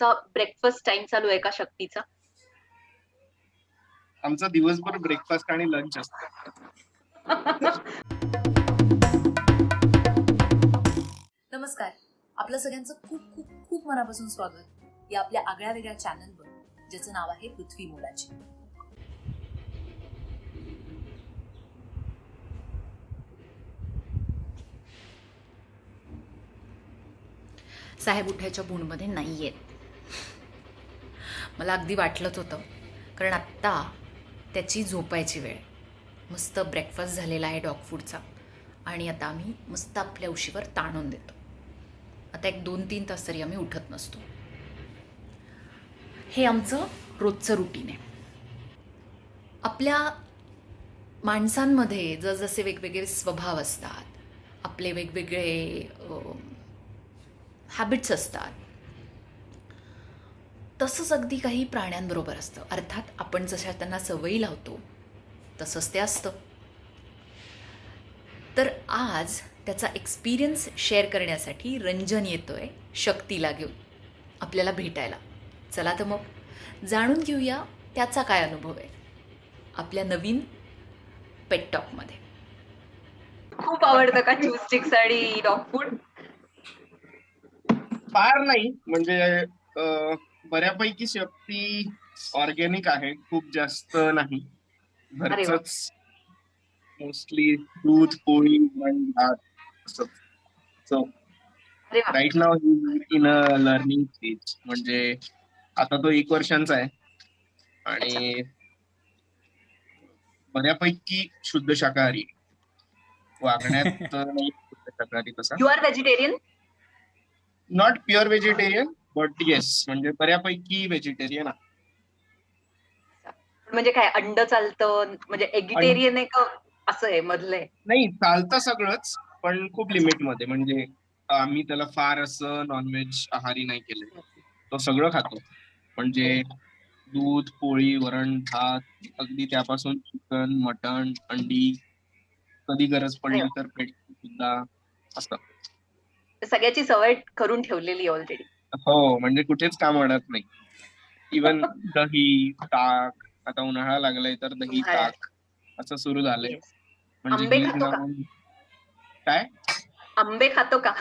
Breakfast time चालू आहे का शक्तीचा? आमचा दिवसभर ब्रेकफास्ट आणि लंच असतं. नमस्कार. आपलं सगळ्यांचं खूप खूप खूप मनापासून स्वागत या आपल्या आगळ्या वेगळ्या चॅनलवर, ज्याचं नाव आहे पृथ्वी मोलाची. साहेब उठायच्या मूडमध्ये नाही येत. मला अगदी वाटलंच होतं, कारण आत्ता त्याची झोपायची वेळ. मस्त ब्रेकफास्ट झालेला आहे डॉग फूडचा, आणि आता आम्ही मस्त आपल्या उशीवर ताणून देतो. आता एक 2-3 तास तरी आम्ही उठत नसतो. हे आमचं रोजचं रुटीन आहे. आपल्या माणसांमध्ये जसजसे वेगवेगळे स्वभाव असतात, आपले वेगवेगळे हॅबिट्स असतात, तसंच अगदी काही प्राण्यांबरोबर असतं. अर्थात आपण जशा त्यांना सवयी लावतो तसंच ते असतं. तर आज त्याचा एक्सपिरियन्स शेअर करण्यासाठी रंजन येतोय शक्तीला घेऊन आपल्याला भेटायला. चला तर मग जाणून घेऊया त्याचा काय अनुभव आहे आपल्या नवीन पेट टॉकमध्ये. खूप आवडतं का चूज स्टिक्स आणि डॉग फूड? फार नाही, म्हणजे बऱ्यापैकी शक्ती ऑर्गॅनिक आहे, खूप जास्त नाही. अरे वा. घरचंच मोस्टली दूध, पोळी, वरण, भात असंच. सो अरे वा. Right now in a learning stage. म्हणजे आता तो 1 वर्षांचा आहे अच्छा. आणि बऱ्यापैकी शुद्ध शाकाहारी आहे. वागण्यात नाही शुद्ध शाकाहारी तसा. You are vegetarian? Not pure vegetarian, but yes, म्हणजे बऱ्यापैकी व्हेजिटेरियन आहे. म्हणजे काय अंड चालतं, म्हणजे एगिटेरियन आहे का असं आहे मधलं आहे? नाही, चालतं सगळंच, पण खूप अच्छा. लिमिटमध्ये. म्हणजे आम्ही त्याला फार असं नॉनव्हेज आहारी नाही केलंय. तो सगळं खातो. म्हणजे दूध, पोळी, वरण, भात, अगदी त्यापासून चिकन, मटण, अंडी, कधी गरज अरे पडली वा. तर पेट सुद्धा असतं. सगळ्याची सवय करून ठेवलेली ऑलरेडी. हो, म्हणजे कुठेच काम अडत नाही. इवन दही, ताक, आता उन्हाळा लागलाय तर दही, ताक असं सुरू झालंय. येस. म्हणजे आंबे ही खातो का? जाऊन काय? आंबे खातो का?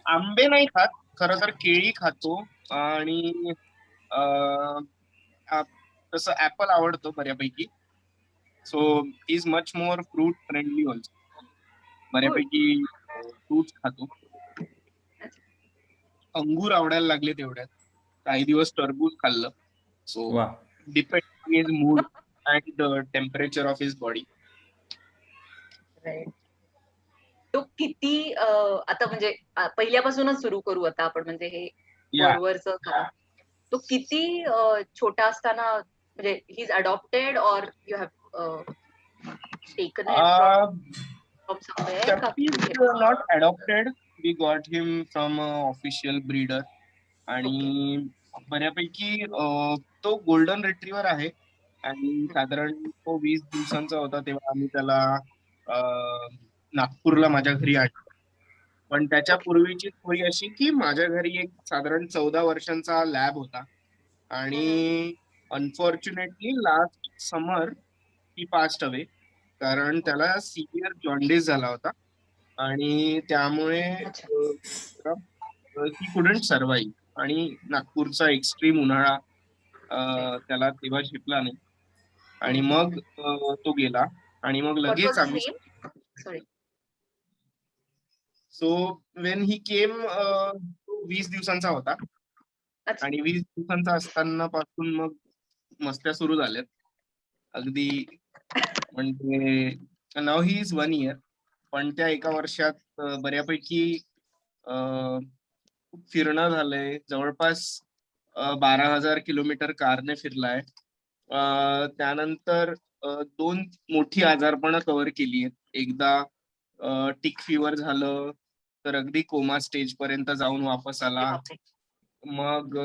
आंबे नाही खात. खरं तर केळी खातो आणि अं, तसं ऍपल आवडतो बऱ्यापैकी. So is much more fruit friendly also. Good. बऱ्यापैकी फ्रुट्स खातो. अंगूर आवडायला लागले तेवढ्यात. काही दिवस टरबूज खाल्लं. सो वा. Depend on his mood and temperature of his body. तो किती आता म्हणजे पहिल्यापासूनच सुरू करू आता आपण, म्हणजे हे या वरवरचं झालं. तो किती छोटा असताना, म्हणजे he is adopted or you have taken him from somewhere का शक्ती इज कुठे? Not adopted. We got him from official breeder. Okay. आणि बऱ्यापैकी तो गोल्डन रिट्रीव्हर आहे. आणि साधारण तो 20 दिवसांचा होता तेव्हा आम्ही त्याला नागपूरला माझ्या घरी आणलं. पण त्याच्या ओके. पूर्वीची स्टोरी अशी की माझ्या घरी एक साधारण 14 वर्षांचा लॅब होता. आणि अनफॉर्च्युनेटली लास्ट समर ही पास्ट अवे, कारण त्याला सिव्हिअर जॉन्डिस झाला होता. आणि त्यामुळे अच्छा. He couldn't survive. आणि नागपूरचा एक्स्ट्रीम उन्हाळा त्याला तेव्हा झेपला नाही. आणि मग तो गेला. आणि मग व्हॉट लगेच वॉज हिज आम्ही, name? Sorry. So when he came, 20 दिवसांचा होता. अच्छा. आणि 20 दिवसांचा असताना पासून मग मस्त्या सुरू झाल्यात अगदी. म्हणजे नाव ही इज 1 इयर. पण त्या एका वर्षात बऱ्यापैकी खूप फिरणं झालंय. जवळपास 12,000 किलोमीटर कारने फिरलाय. त्यानंतर 2 मोठी आजारपणं कव्हर केली आहेत. एकदा टिक फिवर झालं, तर अगदी कोमा स्टेज पर्यंत जाऊन वापस अरे आला. बापरे. मग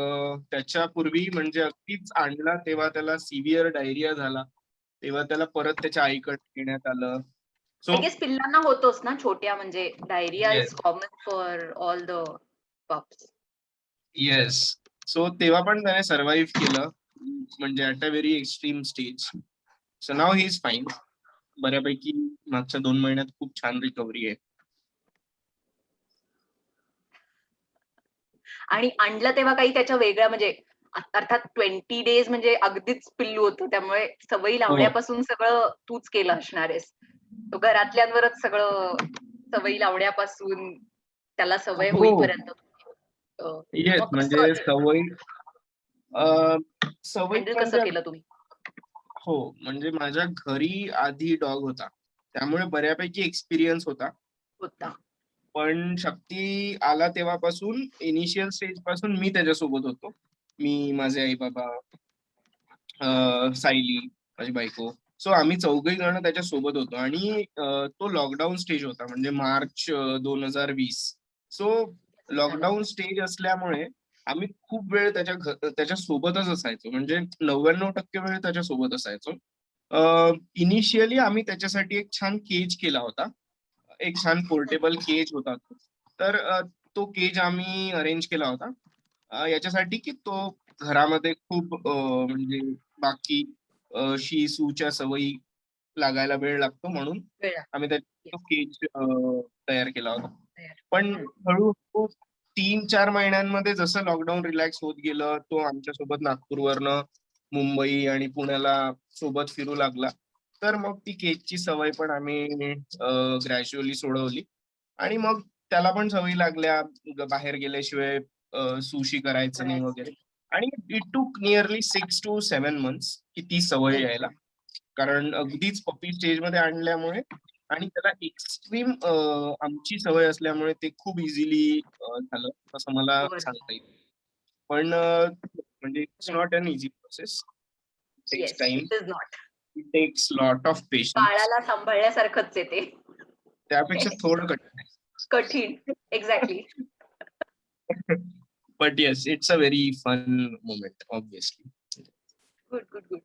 त्याच्यापूर्वी म्हणजे अगदीच आणला तेव्हा त्याला सिव्हिअर डायरिया झाला. तेव्हा त्याला परत त्याच्या आईकडे नेण्यात आलं. आय सो गेस पिल्लांना होतोच ना छोट्या, म्हणजे diarrhoea yes, is common for all the पप्स. येस. सो तेव्हा पण त्याने सर्व्हाइव्ह केलं, म्हणजे at a very extreme stage. So now he is fine. बऱ्यापैकी मागच्या 2 महिन्यात खूप छान रिकव्हरी आहे. आणि आणलं तेव्हा काही त्याच्या वेगळ्या म्हणजे अर्थात 20 डेज म्हणजे अगदीच पिल्लू होतं, त्यामुळे सवयी लावण्यापासून सगळं तूच केलं असणार आहेस. तो घरातल्यांवरच सगळं सवयी लावण्यापासून त्याला सवय होईपर्यंत. येस, मग म्हणजे सवयी हँडल कसं म्हणजे केलं तुम्ही? हो, म्हणजे माझ्या घरी आधी डॉग होता, त्यामुळे बऱ्यापैकी एक्सपिरियन्स होता. पण शक्ती आला तेव्हापासून इनिशियल स्टेज पासून मी त्याच्यासोबत होतो. मी, माझे आई बाबा, सायली माझी बायको. सो आम्ही 4घही जण त्याच्या सोबत होतो. आणि तो लॉकडाऊन स्टेज होता, म्हणजे मार्च 2020. सो लॉकडाऊन स्टेज असल्यामुळे आम्ही खूप वेळ त्याच्या सोबतच असायचो, म्हणजे 99% वेळ त्याच्या सोबत असायचो. इनिशियली आम्ही त्याच्यासाठी एक छान केज केला होता, एक छान पोर्टेबल केज होता. तर तो केज आम्ही अरेंज केला होता याच्यासाठी की तो घरामध्ये खूप म्हणजे बाकी शी सूच्या सवयी लागायला वेळ लागतो, म्हणून आम्ही तो केज तयार केला होता. पण हळूहळू 3-4 महिन्यांमध्ये जसं लॉकडाऊन रिलॅक्स होत गेलं, तो आमच्यासोबत नागपूरवरनं मुंबई आणि पुण्याला सोबत फिरू लागला. तर मग ती केजची सवय पण आम्ही ग्रॅज्युअली सोडवली. आणि मग त्याला पण सवयी लागल्या बाहेर गेल्याशिवाय सुशी करायचं नाही वगैरे. आणि it took nearly 6 to 7 months की ती सवय यायला, कारण अगदीच पप्पी स्टेज मध्ये आणल्यामुळे आणि त्याला एक्स्ट्रीम आमची सवय असल्यामुळे ते खूप इझिली झालं असं मला सांगता येईल. पण म्हणजे it's not an easy process. Takes time, it takes lot of patience. बाळाला सांभाळण्यासारखंच आहे ते, त्यापेक्षा थोडं कठीण. Exactly. But yes, it's a very fun moment, obviously. Good good good.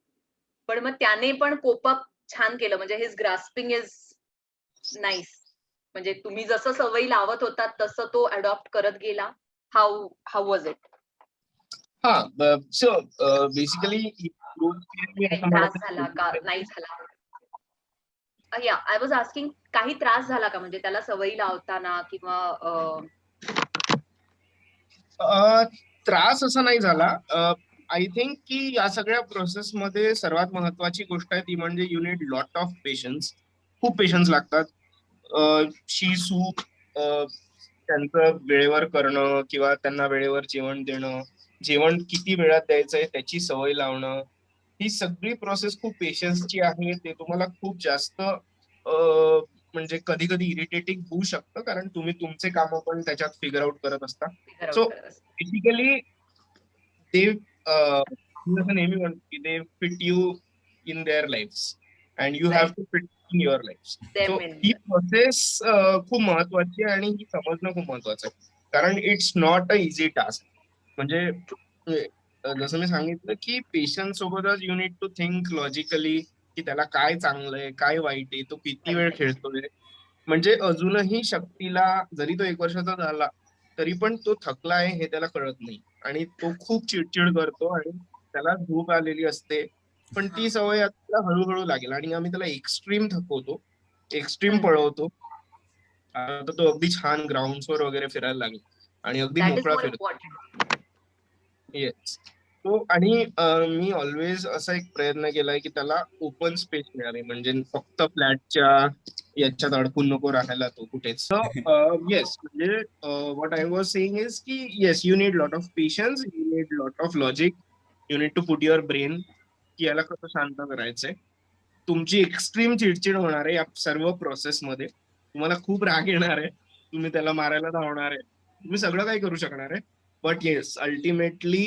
पण मग त्याने पण कोपअप छान केलं, म्हणजे हिज ग्रास्पिंग इज नाईस. म्हणजे तुम्ही जसं सवयी लावत होतात तसं तो अडॉप्ट करत गेला. How was it? So basically त्रास झाला का नाही झाला? या आय वॉज आस्किंग, काही त्रास झाला का म्हणजे त्याला सवयी लावताना किंवा त्रास असा नाही झाला. आय थिंक की या सगळ्या प्रोसेस मध्ये सर्वात महत्वाची गोष्ट आहे ती म्हणजे you need lot of patience. खूप पेशन्स लागतात. शी सू त्यांचं वेळेवर करणं किंवा त्यांना वेळेवर जेवण देणं, जेवण किती वेळात द्यायचंय त्याची सवय लावणं, ही सगळी प्रोसेस खूप पेशन्सची आहे. ते तुम्हाला खूप जास्त म्हणजे कधी कधी इरिटेटिंग होऊ शकतं, कारण तुम्ही तुमचे कामं पण त्याच्यात फिगर आउट करत असता. सो बेसिकली ते जसं नेहमी म्हणतो की they fit you in their lives and you have to fit in your life. So ही प्रोसेस खूप महत्वाची आहे आणि ही समजणं खूप महत्वाचं आहे, कारण it's not a easy task. म्हणजे जसं मी सांगितलं की पेशन्स सोबतच you need to think logically की त्याला काय चांगलंय काय वाईट आहे, तो किती वेळ खेळतोय. म्हणजे अजूनही शक्तीला जरी तो 1 वर्षाचा झाला तरी पण तो थकला आहे हे त्याला कळत नाही आणि तो खूप चिडचिड करतो आणि त्याला झोप आलेली असते. पण ती सवय आता हळूहळू लागेल आणि आम्ही त्याला एक्स्ट्रीम थकवतो, एक्स्ट्रीम पळवतो. आता तो अगदी छान ग्राउंड्सवर वगैरे फिरायला लागला आणि अगदी मोकळा फिरतो. येस. तो आणि मी ऑलवेज असा एक प्रयत्न केलाय की त्याला ओपन स्पेस मिळावी, म्हणजे फक्त फ्लॅटच्या याच्यात अडकून नको राहायला तो कुठेच. येस, म्हणजे what I was saying is की yes, you need lot of patience, you need lot of logic, you need to put your brain की याला कसं शांत करायचंय. तुमची एक्स्ट्रीम चिडचिड होणार आहे या सर्व प्रोसेसमध्ये, तुम्हाला खूप राग येणार आहे, तुम्ही त्याला मारायला धावणार आहे, तुम्ही सगळं काही करू शकणार आहे. But yes, ultimately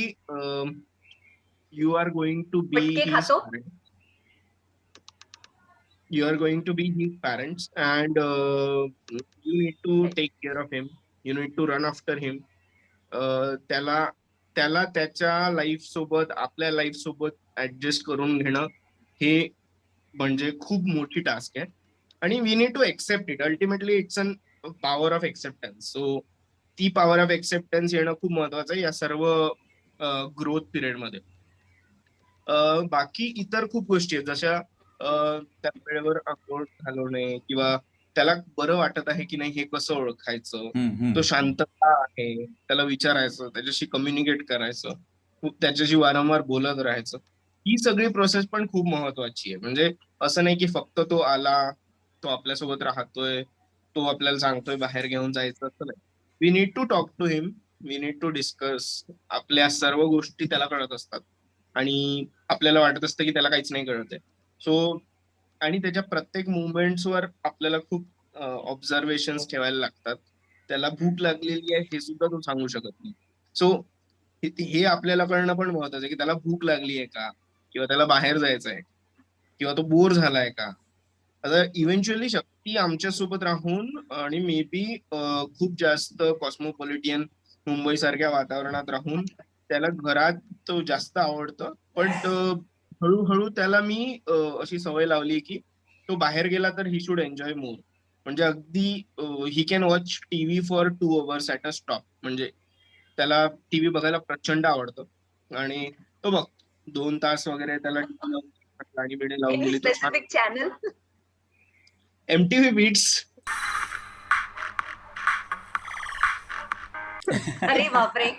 you are going to be his parent. You are going to be his parents and you need to take care of him. You need to run after him. त्याला त्याच्या life सोबत आपल्या life सोबत adjust करून घेणं हे म्हणजे खूप मोठी टास्क आहे आणि we need to accept it. Ultimately it's an power of acceptance. So ती पॉवर ऑफ एक्सेप्टन्स येणं खूप महत्वाचं आहे या सर्व ग्रोथ पिरियडमध्ये. बाकी इतर खूप गोष्टी आहेत, जशा त्या वेळेवर अंघोळ घालवणे, किंवा त्याला बरं वाटत आहे की नाही हे कसं ओळखायचं, तो शांत का आहे त्याला विचारायचं, त्याच्याशी कम्युनिकेट करायचं, खूप त्याच्याशी वारंवार बोलत राहायचं. ही सगळी प्रोसेस पण खूप महत्वाची आहे. म्हणजे असं नाही की फक्त तो आला, तो आपल्यासोबत राहतोय, तो आपल्याला सांगतोय बाहेर घेऊन जायचं, असं नाही. We need to talk to him, we need to discuss. आपल्या सर्व गोष्टी त्याला कळत असतात आणि आपल्याला वाटत असतं की त्याला काहीच नाही कळत आहे. सो आणि त्याच्या प्रत्येक मुवमेंट्सवर आपल्याला खूप ऑब्झर्वेशन्स ठेवायला लागतात. त्याला भूक लागलेली आहे हे सुद्धा तो सांगू शकत नाही. सो हे आपल्याला कळणं पण महत्वाचं आहे की त्याला भूक लागली आहे का, किंवा त्याला बाहेर जायचं आहे, किंवा तो बोर झालाय का. आता इव्हेंच्युअली शक्ती आमच्यासोबत राहून आणि मे बी खूप जास्त कॉस्मोपॉलिटियन मुंबई सारख्या वातावरणात राहून त्याला घरात जास्त आवडतं, पण हळूहळू त्याला मी अशी सवय लावली की तो बाहेर गेला तर ही शुड एन्जॉय मोर. म्हणजे अगदी he can watch TV for 2 hours at a stop. म्हणजे त्याला टीव्ही बघायला प्रचंड आवडतं आणि तो बघ 2 तास वगैरे त्याला टीव्ही गाणी बिणी लावून एनी दिली तर छान. Specific channel? MTV beats. अरे बापरे.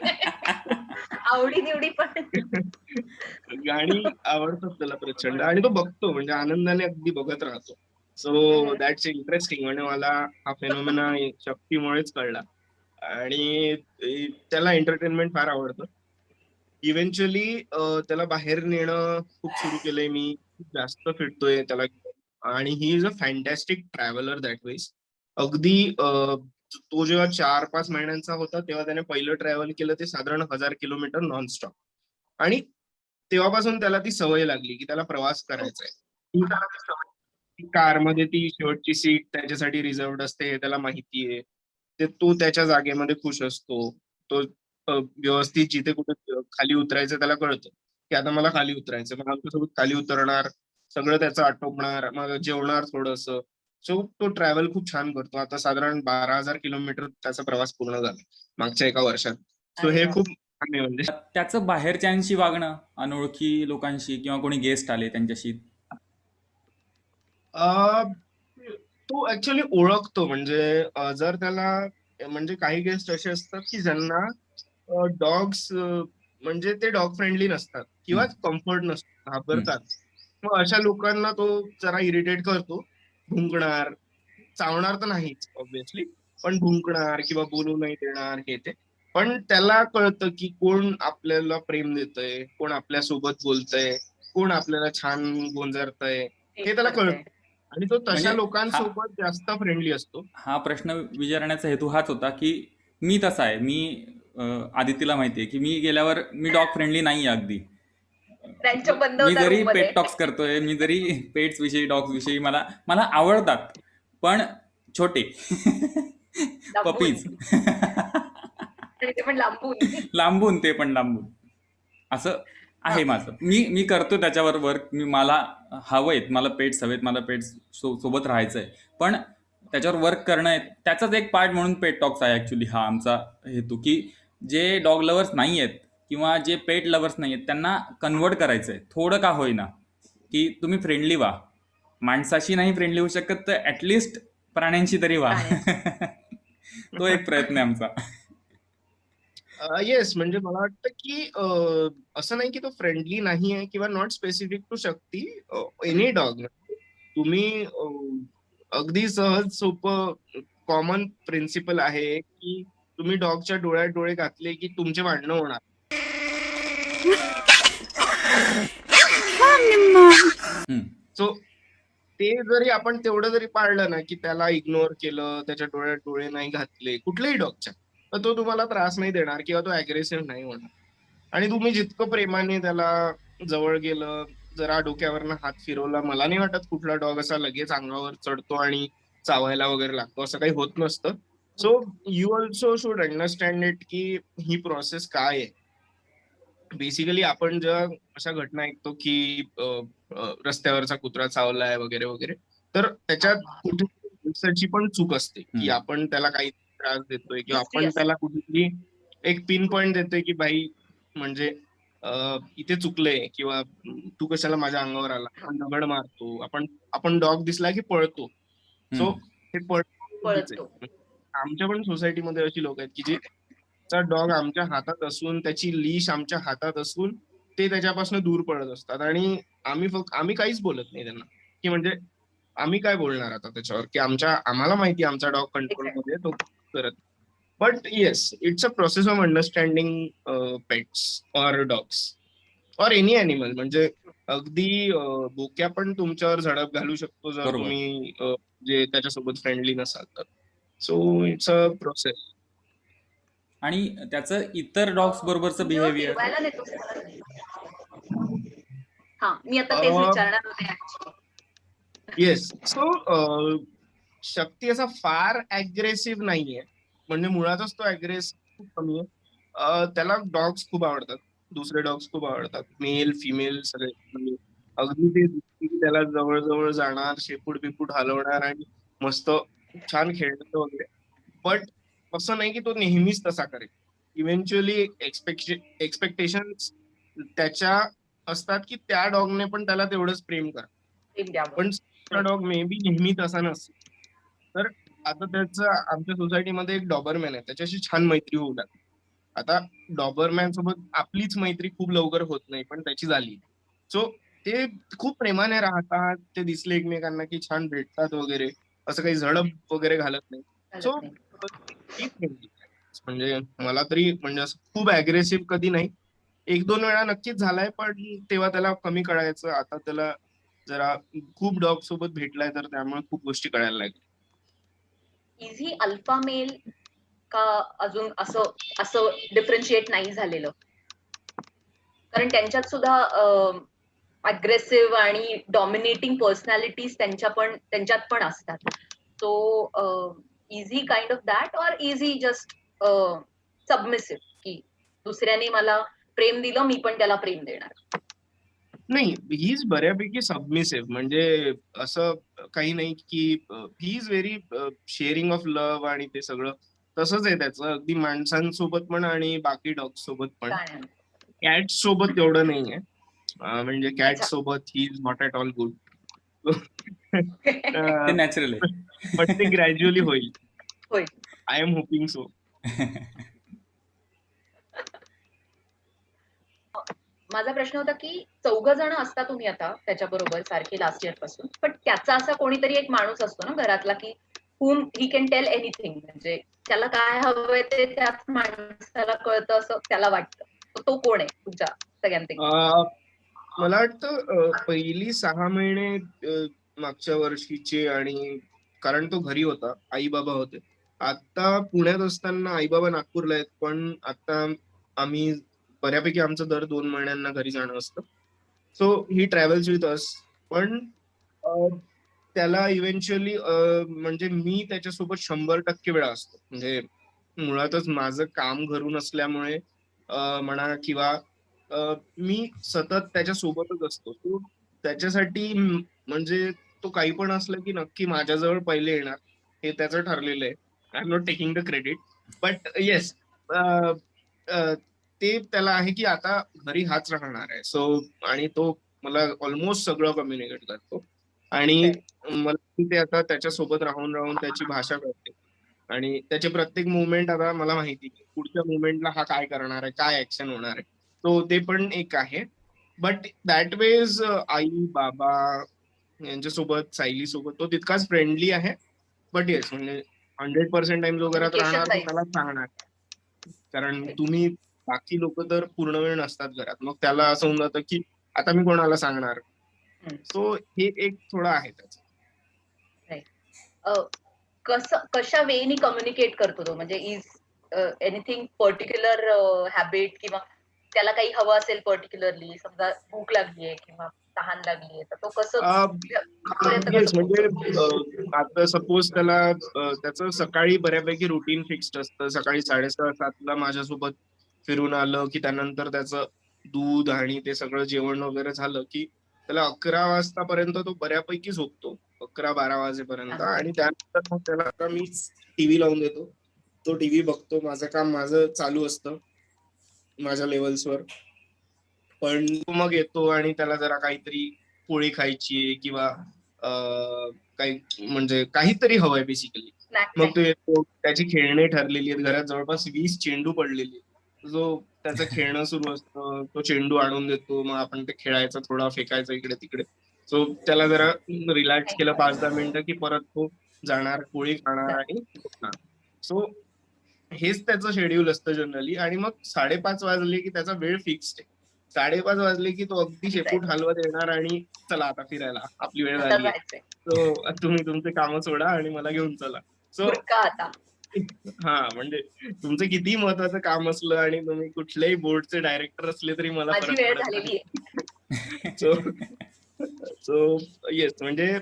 आवडी निवडी पण. गाणी आवडतात त्याला प्रचंड आणि तो बघतो, म्हणजे आनंदाने अगदी बघत राहतो. So that's interesting. म्हणजे मला हा फेनॉमेना शक्तीमुळेच कळला. आणि त्याला एंटरटेनमेंट फार आवडतं. इव्हेंच्युअली त्याला बाहेर नेणं खूप सुरू केलंय मी, खूप जास्त फिरतोय त्याला घेऊन. आणि he is a fantastic traveller that ways. अगदी तो जेव्हा 4-5 महिन्यांचा होता तेव्हा त्याने पहिलं ट्रॅव्हल केलं ते साधारण 1000 किलोमीटर नॉनस्टॉप. आणि तेव्हापासून त्याला ती सवय लागली की त्याला प्रवास करायचा आहे. कारमध्ये ती शेवटची सीट त्याच्यासाठी रिझर्वड असते हे त्याला माहिती आहे. तो त्याच्या जागेमध्ये खुश असतो. तो व्यवस्थित जिथे कुठे खाली उतरायचं त्याला कळतं की आता मला खाली उतरायचं, मग आमच्यासोबत खाली उतरणार, सगळं त्याचं आटोपणार, मग जेवणार थोडस. सो तो ट्रॅव्हल खूप छान करतो. आता साधारण 12,000 किलोमीटर त्याचा प्रवास पूर्ण झाला मागच्या एका वर्षात. सो अरे हे वा. खूप छान आहे. म्हणजे त्याचं बाहेरच्यांशी वागणं, अनोळखी लोकांशी किंवा कोणी गेस्ट आले त्यांच्याशी. अं, तो ऍक्च्युअली ओळखतो. म्हणजे जर त्याला, म्हणजे काही गेस्ट असे असतात की ज्यांना डॉग्स म्हणजे ते डॉग फ्रेंडली नसतात किंवा कम्फर्ट नसतात, घाबरतात. मग अशा लोकांना तो जरा इरिटेट करतो. भुंकणार, चावणार तर नाहीच ऑब्व्हियसली, पण भुंकणार किंवा बोलू नाही देणार हे ते. पण त्याला कळतं की कोण आपल्याला प्रेम देतंय, कोण आपल्या सोबत बोलतंय, कोण आपल्याला छान गोंजरतंय, हे त्याला कळतं. आणि तो तशा म्हणजे लोकांसोबत जास्त फ्रेंडली असतो. हा प्रश्न विचारण्याचा हेतू हाच होता की मी तसा आहे. आदितीला माहिती आहे की मी गेल्यावर मी डॉग फ्रेंडली नाही आहे अगदी. त्यांच्या बंद मी होत्या जरी रूम मध्ये. पेट टॉक्स करतोय, मी जरी पेट्स विषयी, डॉग्स विषयी मला मला आवडतात, पण छोटे लांबून. पपीज. आणि ते पण लांबून. लांबून, ते पण लांबून. असं आहे माझं. मी करतो त्याच्यावर वर्क. मला हवंय, मला पेट्स हवेत, मला पेट्स सोबत राहायचंय, पण त्याच्यावर वर्क करणं आहे. त्याचाच एक पार्ट म्हणून पेट टॉक्स आहे ऍक्च्युली हा आमचा हेतू, की जे डॉग लवर्स नाही आहेत किंवा जे पेट लवर्स नाही आहेत त्यांना कन्वर्ट करायचंय थोडं का होईना, की तुम्ही फ्रेंडली व्हा. माणसाशी नाही फ्रेंडली होऊ शकत तर ऍटलिस्ट प्राण्यांशी तरी व्हा. तो एक प्रयत्न आहे आमचा. येस, म्हणजे मला वाटतं की असं नाही की तो फ्रेंडली नाही आहे किंवा not specific to Shakti. Any dog तुम्ही अगदी सहज सोपं कॉमन प्रिन्सिपल आहे की तुम्ही डॉगच्या डोळ्यात डोळे घातले की तुमचे भांडणं होणार. सो ते जरी आपण तेवढं जरी पाळलं ना, की त्याला इग्नोर केलं, त्याच्या डोळ्यात डोळे नाही घातले कुठल्याही डॉगच्या, तर तो तुम्हाला त्रास नाही देणार किंवा तो अग्रेसिव्ह नाही होणार. आणि तुम्ही जितकं प्रेमाने त्याला जवळ गेलं, जरा डोक्यावरनं हात फिरवला, मला नाही वाटत कुठला डॉग असा लगेच अंगावर चढतो आणि चावायला वगैरे लागतो. असं काही होत नसतं. So you also should understand it की ही प्रोसेस काय आहे. बेसिकली आपण जेव्हा अशा घटना ऐकतो की रस्त्यावरचा कुत्रा चावलाय वगैरे वगैरे, तर त्याच्यात कुठे दिवसाची पण चूक असते की आपण त्याला काही त्रास देतोय किंवा हिस्ट्री आपण असते. त्याला कुठेतरी एक पिन पॉइंट देतोय की भाई म्हणजे इथे चुकलंय किंवा तू कशाला माझ्या अंगावर आला, आपण दगड मारतो, आपण डॉग दिसला की पळतो. सो हम्म. हे पळतो चुकीचं पळतो. आहे. आमच्या पण सोसायटीमध्ये अशी लोक आहेत की जे डॉग आमच्या हातात असून, त्याची लीश आमच्या हातात असून ते त्याच्यापासून दूर पळत असतात, आणि आम्ही काहीच बोलत नाही त्यांना, की म्हणजे आम्ही काय बोलणार आता त्याच्यावर, की आम्हाला माहिती आहे आमचा डॉग कंट्रोलमध्ये आहे, तो करत. But yes, it's a process of understanding pets or dogs or any animal. म्हणजे अगदी बोक्या पण तुमच्यावर झडप घालू शकतो जर बरोबर. तुम्ही जे त्याच्यासोबत फ्रेंडली नसाल तर. So it's a process. आणि त्याचं इतर डॉग्स बरोबरचं तू जेव्हा बिहेवियर. फिरवायला नेतोस हा, मी आता तेच विचारणार होते actually. येस. सो शक्ती असा फार अग्रेसिव्ह नाहीये, म्हणजे मुळातच तो अग्रेसिव्ह खूप कमी आहे. त्याला डॉग्स खूप आवडतात, दुसरे डॉग्स खूप आवडतात, मेल फिमेल सगळे. म्हणजे अगदी ते दिसले की त्याला जवळ जाणार, शेपूट बिपूट हलवणार आणि मस्त छान खेळणार वगैरे. बट असं नाही की तो नेहमीच तसा करेल. इव्हेंच्युअली एक्सपेक्टेशन त्याच्या असतात की त्या डॉगने पण त्याला तेवढंच प्रेम करा. प्रेम द्यावं. पण डॉग मे बी नेहमी तसा नसेल. तर आता त्याचं आमच्या सोसायटीमध्ये एक डॉबरमॅन आहे, त्याच्याशी छान मैत्री होऊ लागली. आता डॉबरमॅन सोबत आपलीच मैत्री खूप लवकर होत नाही, पण त्याची झाली. सो ते खूप प्रेमाने राहतात, ते दिसले एकमेकांना की छान भेटतात वगैरे, असं काही झडप वगैरे घालत नाही. सो चालत नाही. म्हणजे मला तरी म्हणजे असं खूप अग्रेसिव्ह कधी नाही. एक दोन वेळा नक्कीच झालाय, पण तेव्हा त्याला कमी कळायचं. आता त्याला जरा खूप डॉग सोबत भेटलाय, तर त्यामुळे खूप गोष्टी कळायला लागल्या. इझी अल्फा मेल का अजून असं असं डिफरन्शिएट नाही झालेलं? कारण त्यांच्यात सुद्धा अग्रेसिव्ह आणि डॉमिनेटिंग पर्सनॅलिटीज त्यांच्यात पण असतात. So easy kind of that or easy just submissive, की दुसऱ्याने मला प्रेम दिलं, मी पण त्याला प्रेम देणार. नाही, ही इज बऱ्यापैकी सबमिसिव्ह. म्हणजे असं काही नाही की he is very sharing of love आणि ते सगळं तसंच आहे त्याचं, अगदी माणसांसोबत पण आणि बाकी डॉग सोबत पण. काय नाही. कॅट सोबत एवढं नाहीये. म्हणजे कॅट अच्छा. सोबत he is not at all good. ते नॅचरल आहे. बट ते ग्रॅज्युअली होईल. होय. I am hoping so. माझा प्रश्न होता की 4 जण असता तुम्ही आता त्याच्याबरोबर सारखे लास्ट इयर पासून, पण त्याचा असा कोणीतरी एक माणूस असतो ना घरातला की whom he can tell anything, म्हणजे त्याला काय हवंय ते त्याच माणसाला कळतं असं त्याला वाटतं. तो कोण आहे तुमच्या सगळ्यांपैकी? मला वाटतं पहिली 6 महिने मागच्या वर्षीचे, आणि कारण तो घरी होता, आई बाबा होते. आता पुण्यात असताना आई बाबा नागपूरला आहेत, पण आता आम्ही बऱ्यापैकी आमचं दर 2 महिन्यांना घरी जाणं असतं. So he travels with us. पण त्याला इव्हेंच्युअली म्हणजे मी त्याच्यासोबत 100% वेळा असतो. म्हणजे मुळातच माझं काम घरून असल्यामुळे म्हणा किंवा मी सतत त्याच्या सोबतच असतो. तो त्याच्यासाठी म्हणजे तो काही पण असलं की नक्की माझ्याजवळ पहिले येणार, हे त्याचं ठरलेलं आहे. I am not taking the credit, but yes, ते त्याला आहे की आता घरी हाच राहणार आहे. सो आणि तो मला ऑलमोस्ट सगळं कम्युनिकेट करतो, आणि मला ते आता त्याच्यासोबत राहून राहून त्याची भाषा कळते, आणि त्याचे प्रत्येक मुवमेंट आता मला माहिती आहे. पुढच्या मुवमेंटला हा काय करणार आहे, काय ऍक्शन होणार आहे. तो ते पण एक आहे. बट दॅट वेज आई बाबा यांच्यासोबत, सायली सोबत तो तितकाच फ्रेंडली आहे. बट येस, म्हणजे 100% टाइम जो घरात कम्युनिकेशन राहणार तो वाईज. त्याला सांगणार. कारण तुम्ही बाकी लोक तर पूर्ण वेळ नसतात घरात, मग त्याला असं होऊन जातं की आता मी कोणाला सांगणार. सो हे एक थोडं आहे त्याचं. कशा वेनी कम्युनिकेट करतो तो, म्हणजे इज एनिथिंग पर्टिक्युलर हॅबिट, किंवा त्याला काही हवं असेल पर्टिक्युलरली, समजा भूक लागलीये किंवा तहान लागलीये, तर तो कसं पर्यंत येस, कसं म्हणजे पोहोचतो? आता सपोज त्याला त्याचं सकाळी बऱ्यापैकी रुटीन फिक्स्ड असतं. सकाळी 6:30-7ला माझ्यासोबत फिरून आलं की त्यानंतर त्याचं दूध आणि ते सगळं जेवण वगैरे झालं की त्याला 11 वाजतापर्यंत तो बऱ्यापैकी झोपतो, 11-12 वाजेपर्यंत. आणि त्यानंतर मग त्याला आता मी टीव्ही लावून देतो, तो टीव्ही बघतो, माझं काम माझं चालू असतं. माझ्या लेवल्सवर. पण तो मग येतो आणि त्याला जरा काहीतरी पोळी खायची किंवा काही म्हणजे काहीतरी हवंय बेसिकली. मग तो येतो, त्याची खेळणे ठरलेली आहेत, घरात जवळपास 20 चेंडू पडलेली आहेत. जो त्याचं खेळणं सुरू असतं, तो चेंडू आणून देतो, मग आपण ते खेळायचं, थोडा फेकायचं इकडे तिकडे. सो त्याला जरा रिलॅक्स केलं 5-10 मिनिटं की परत तो जाणार, पोळी खाणार आणि झोपणार. सो हेच त्याचं शेड्यूल असतं जनरली. आणि मग 5:30 वाजले की त्याचा वेळ फिक्स्ड आहे. 5:30 वाजले की तो अगदी शेपूट हलवत येणार आणि चला आता फिरायला, आपली वेळ आता झाली आहे. जायचंय सो तुम्ही तुमचे कामं सोडा आणि मला घेऊन चला. सो उरका आता. हा, म्हणजे तुमचं कितीही महत्वाचं काम असलं आणि तुम्ही कुठल्याही बोर्डचे डायरेक्टर असले तरी मला माझी फरक वेळ पडत झालेली नाही. आहे. सो सो येस, म्हणजे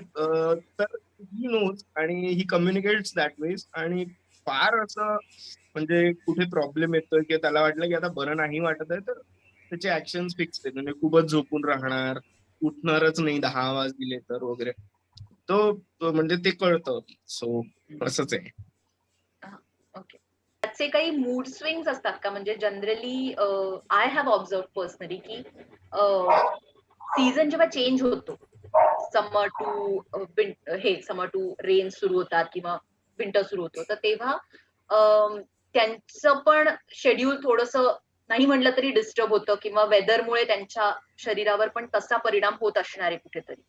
तर ही नोज आणि ही कम्युनिकेट्स दॅट वेज. आणि फार असं म्हणजे कुठे प्रॉब्लेम येतोय की त्याला वाटलं की आता बरं नाही वाटत आहे, तर त्याचे ऍक्शन्स फिक्स आहेत. म्हणजे खूपच झोपून राहणार, उठणारच नाही 10 आवाज दिले तर वगैरे. तो म्हणजे ते कळतं. सो असंच आहे. ओके. त्याचे काही मूड स्विंग्स असतात का? म्हणजे generally I have observe personally की सीझन जेव्हा चेंज होतो, समर टू रेन सुरू होतात किंवा विंटर सुरू होतो, तर तेव्हा त्यांचं पण शेड्यूल थोडंसं नाही म्हटलं तरी डिस्टर्ब होतं किंवा वेदरमुळे त्यांच्या शरीरावर पण तसा परिणाम होत असणार आहे कुठेतरी.